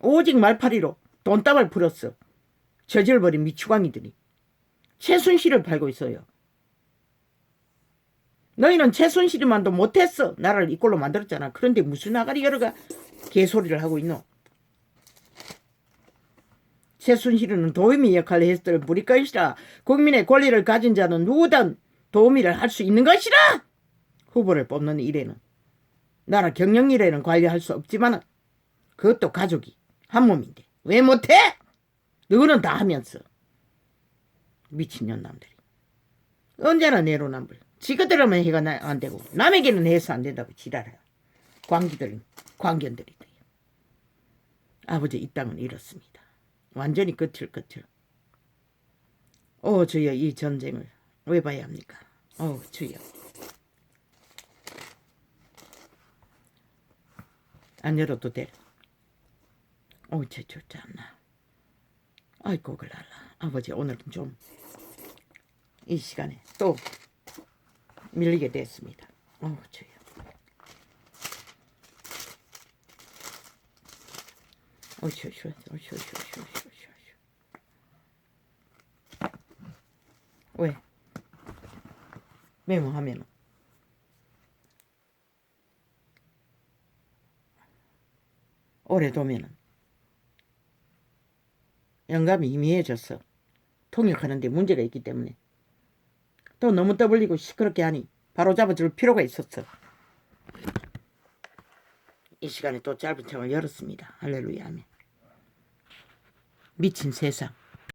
오직 말파리로 돈다발 풀었어. 저질버린 미추광이들이 최순실을 팔고 있어요. 너희는 최순실이만도 못했어. 나라를 이 꼴로 만들었잖아. 그런데 무슨 아가리 여러가 개소리를 하고 있노. 최순실은 도우미 역할을 했을 뿐일 것이라. 국민의 권리를 가진 자는 누구든 도우미를 할 수 있는 것이라. 후보를 뽑는 일에는 나라 경영 일에는 관여할 수 없지만 그것도 가족이 한 몸인데 왜 못해? 너는 다 하면서. 미친년남들이 언제나 내로남불. 지그들하면 해가 안 되고 남에게는 해서 안 된다고 지랄해. 광견들이. 아버지 이 땅은 이렇습니다. 완전히 끝을. 주여 이 전쟁을 왜 봐야 합니까? 주여. 안 열어도 돼. 참나. 아이고 그랄라. 아버지 오늘은 좀 이 시간에 또 밀리게 됐습니다. 주여. 왜? 메모하면은 오래 두면은 영감이 희미해졌어. 통역하는데 문제가 있기 때문에. 또 너무 떠벌리고 시끄럽게 하니 바로 잡아줄 필요가 있었어. 이 시간에 또 짧은 창을 열었습니다. 할렐루야 하면. 미친 세상.